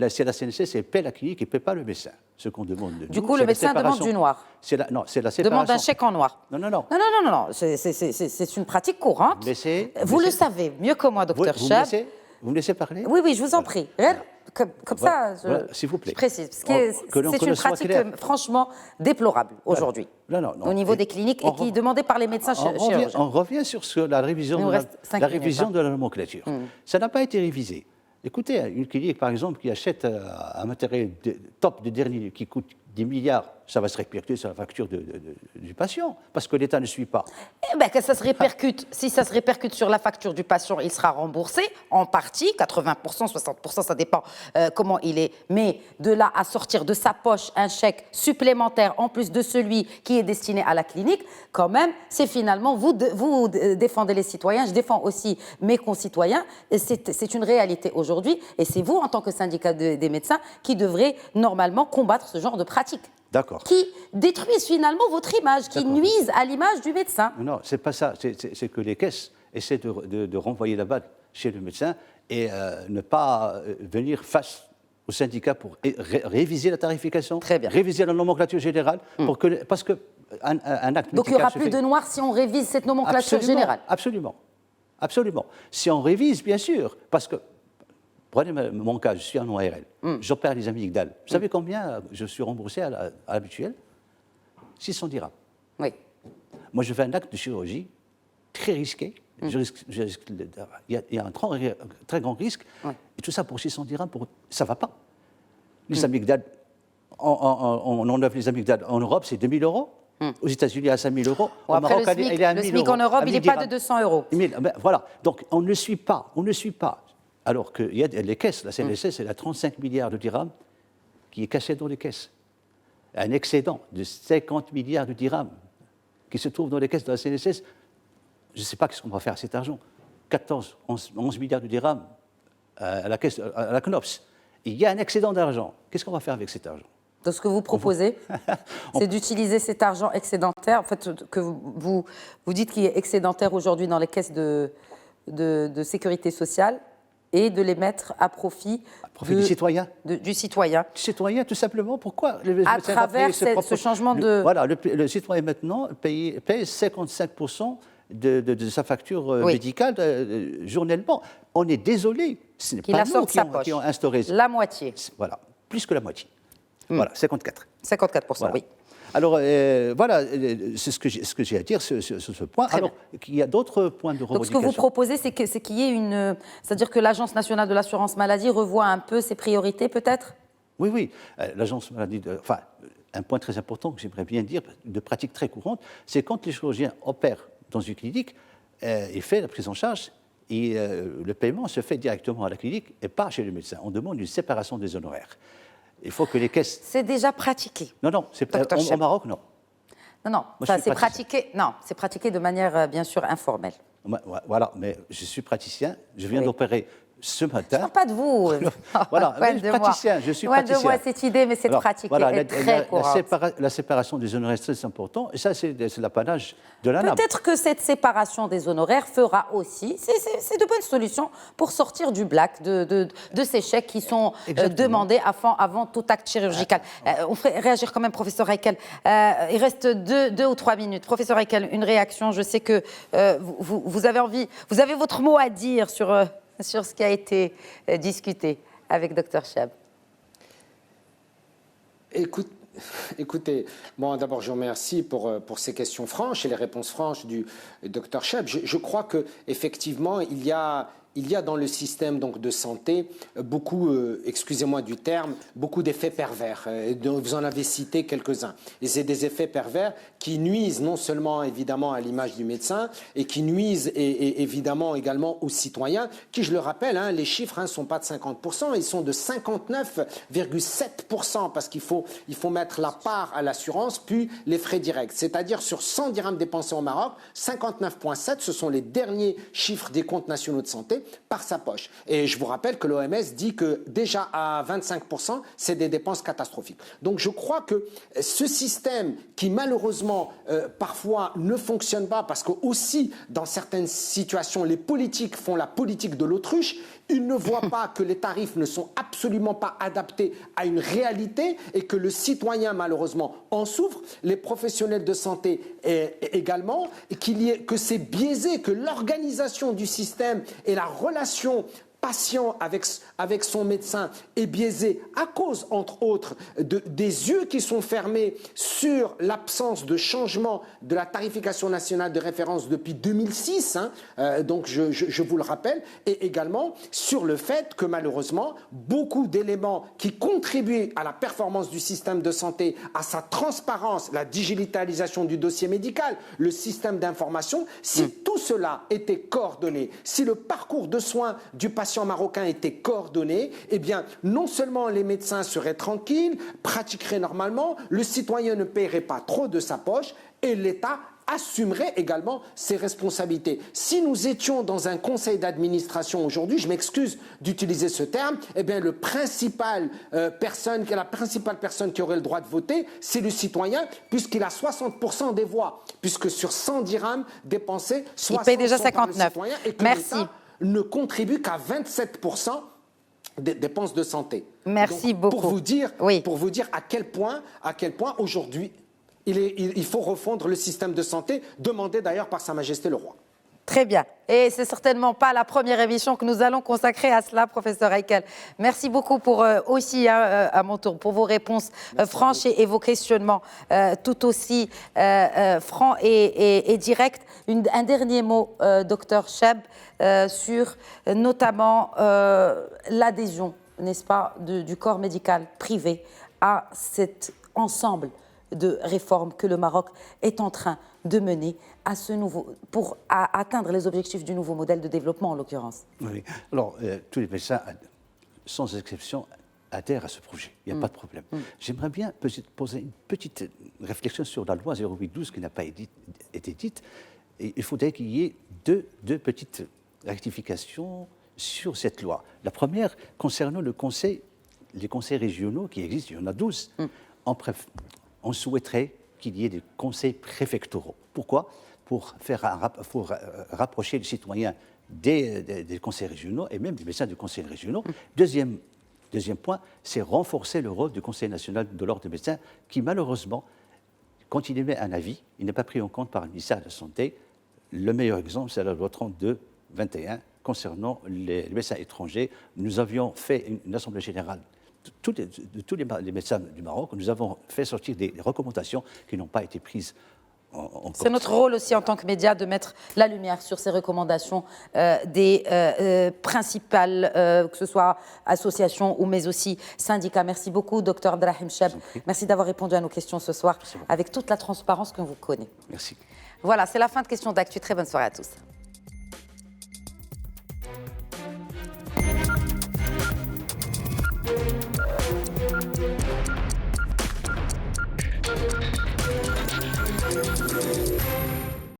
c'est la CNSS, elle paie la clinique et ne paie pas le médecin. Ce qu'on demande de Du nous, coup, le médecin demande du noir. Non, c'est la séparation. Demande un chèque en noir. Non. C'est une pratique courante. Vous le savez mieux que moi, docteur Chab. Vous me laissez parler? Oui, je vous en prie. Comme ça, s'il vous plaît. Je précise. C'est une pratique franchement déplorable aujourd'hui, au niveau des cliniques et qui est demandée par les médecins chirurgiens. On revient sur la révision de la nomenclature. Ça n'a pas été révisé. Écoutez, une clinique, par exemple, qui achète un matériel top de dernier qui coûte 10 milliards, ça va se répercuter sur la facture du patient, parce que l'État ne suit pas. Eh bien, que ça se répercute, si ça se répercute sur la facture du patient, il sera remboursé en partie, 80%, 60%, ça dépend comment il est. Mais de là à sortir de sa poche un chèque supplémentaire, en plus de celui qui est destiné à la clinique, quand même, c'est finalement, vous défendez les citoyens, je défends aussi mes concitoyens, et c'est une réalité aujourd'hui, et c'est vous, en tant que syndicat des médecins, qui devrez normalement combattre ce genre de pratique. D'accord. Qui détruisent finalement votre image, qui nuisent à l'image du médecin. Non, c'est pas ça. C'est que les caisses essaient de renvoyer la balle chez le médecin et ne pas venir face au syndicat pour réviser la tarification, réviser la nomenclature générale, parce que un acte médical. Donc il n'y aura plus de noir si on révise cette nomenclature générale. Absolument. Si on révise, bien sûr, parce que prenez mon cas, je suis en ORL, j'opère les amygdales. Vous savez combien je suis remboursé à l'habituel? 600 dirhams. Oui. Moi, je fais un acte de chirurgie très risqué. Il y a un très grand risque. Et tout ça pour 600 dirhams, ça ne va pas. Les amygdales, on enlève les amygdales. En Europe, c'est 2 000 €. Aux États-Unis, à 5 000 €. Au Maroc, le SMIC en Europe, il n'est pas de 200 €. Voilà. Donc, on ne suit pas. Alors qu'il y a les caisses, la CNSS, elle a 35 milliards de dirhams qui est caché dans les caisses. Un excédent de 50 milliards de dirhams qui se trouve dans les caisses de la CNSS. Je ne sais pas ce qu'on va faire à cet argent. 11 milliards de dirhams à la caisse, à la CNOPS. Il y a un excédent d'argent. Qu'est-ce qu'on va faire avec cet argent? Donc, ce que vous proposez, c'est d'utiliser cet argent excédentaire, en fait, que vous dites qu'il est excédentaire aujourd'hui dans les caisses de sécurité sociale, et de les mettre à profit du citoyen. Du citoyen. Du citoyen, tout simplement. Pourquoi à travers ce changement de... Voilà, le citoyen maintenant paye 55% de sa facture médicale journellement. On est désolé, ce n'est pas nous qui ont instauré ça. La moitié. Voilà, plus que la moitié. Voilà, 54. 54%, voilà. Oui. Alors, voilà, c'est ce que j'ai à dire sur ce point. Très Alors, il y a d'autres points de revendication. Donc, ce que vous proposez, c'est qu'il y ait une... C'est-à-dire que l'Agence nationale de l'assurance maladie revoie un peu ses priorités, peut-être? Oui. L'Agence maladie... Enfin, un point très important que j'aimerais bien dire, de pratique très courante, c'est quand les chirurgiens opèrent dans une clinique, ils font la prise en charge et le paiement se fait directement à la clinique et pas chez le médecin. On demande une séparation des honoraires. Il faut que les caisses... C'est déjà pratiqué. Non, au Maroc, non. Non, c'est pratiqué. Non, c'est pratiqué de manière bien sûr informelle. Voilà, mais je suis praticien. Je viens d'opérer ce matin. Je ne parle pas de vous. Voilà, je suis praticien. Loin de moi cette idée, mais c'est pratiqué. Voilà, très courante. La séparation des honoraires, c'est très important. Et ça, c'est l'apanage de l'ANAM. Peut-être que cette séparation des honoraires fera aussi, c'est de bonnes solutions pour sortir du black, de ces chèques qui sont demandés avant tout acte chirurgical. On ferait réagir quand même, professeur Heikel. Il reste 2 ou 3 minutes. Professeur Heikel, une réaction. Je sais que vous avez envie, vous avez votre mot à dire sur ce qui a été discuté avec Dr Chab. Écoute, Écoutez, moi d'abord je vous remercie pour ces questions franches et les réponses franches du Dr Cheb. Je crois qu'effectivement, il y a dans le système donc, de santé beaucoup, excusez-moi du terme, beaucoup d'effets pervers. Vous en avez cité quelques-uns. Et c'est des effets pervers qui nuisent non seulement évidemment à l'image du médecin et qui nuisent et évidemment également aux citoyens qui, je le rappelle, les chiffres ne sont pas de 50%, ils sont de 59,7% parce qu'il faut mettre la part à l'assurance puis les frais directs. C'est-à-dire sur 100 dirhams dépensés au Maroc, 59,7, ce sont les derniers chiffres des comptes nationaux de santé par sa poche. Et je vous rappelle que l'OMS dit que déjà à 25%, c'est des dépenses catastrophiques. Donc je crois que ce système qui malheureusement parfois ne fonctionne pas parce que aussi dans certaines situations, les politiques font la politique de l'autruche, ils ne voient pas que les tarifs ne sont absolument pas adaptés à une réalité et que le citoyen malheureusement en souffre, les professionnels de santé également, et que c'est biaisé, que l'organisation du système et la relation patient avec son médecin est biaisé à cause, entre autres, des yeux qui sont fermés sur l'absence de changement de la tarification nationale de référence depuis 2006, donc je vous le rappelle, et également sur le fait que malheureusement, beaucoup d'éléments qui contribuent à la performance du système de santé, à sa transparence, la digitalisation du dossier médical, le système d'information, si tout cela était coordonné, si le parcours de soins du patient marocain était coordonné, eh bien, non seulement les médecins seraient tranquilles, pratiqueraient normalement, le citoyen ne paierait pas trop de sa poche et l'État assumerait également ses responsabilités. Si nous étions dans un conseil d'administration aujourd'hui, je m'excuse d'utiliser ce terme, eh bien la principale personne qui aurait le droit de voter, c'est le citoyen, puisqu'il a 60% des voix, puisque sur 100 dirhams dépensés, 60 il paye déjà sont par 59. le citoyen et que Merci. l'État ne contribue qu'à 27% des dépenses de santé. Merci Donc, beaucoup. Pour vous dire à quel point aujourd'hui, il faut refondre le système de santé, demandé d'ailleurs par Sa Majesté le Roi. Très bien. Et c'est certainement pas la première émission que nous allons consacrer à cela, professeur Heikel. Merci beaucoup pour aussi, à mon tour, pour vos réponses franches et vos questionnements tout aussi francs et directs. Un dernier mot, docteur Cheb, sur notamment l'adhésion, n'est-ce pas, du corps médical privé à cet ensemble de réformes que le Maroc est en train de mener pour atteindre les objectifs du nouveau modèle de développement, en l'occurrence. Oui. Alors, tous les médecins, sans exception, adhèrent à ce projet. Il n'y a pas de problème. J'aimerais bien poser une petite réflexion sur la loi 0812 qui n'a pas été dite. Et il faudrait qu'il y ait deux petites rectifications sur cette loi. La première, concernant les conseils régionaux qui existent, il y en a 12. On souhaiterait qu'il y ait des conseils préfectoraux. Pourquoi ? Pour rapprocher les citoyens des conseils régionaux et même des médecins des conseils régionaux. Deuxième point, c'est renforcer le rôle du Conseil national de l'ordre des médecins qui, malheureusement, quand il émet un avis, il n'est pas pris en compte par le ministère de la Santé. Le meilleur exemple, c'est la loi 32-21 concernant les médecins étrangers. Nous avions fait une assemblée générale de tous les médecins du Maroc. Nous avons fait sortir des recommandations qui n'ont pas été prises en compte. C'est notre rôle aussi en tant que médias de mettre la lumière sur ces recommandations des principales, que ce soit associations ou mais aussi syndicats. Merci beaucoup, docteur Abdelrahim Cheb. Merci d'avoir répondu à nos questions ce soir avec toute la transparence qu'on vous connaît. Merci. Voilà, c'est la fin de Questions d'Actu. Très bonne soirée à tous.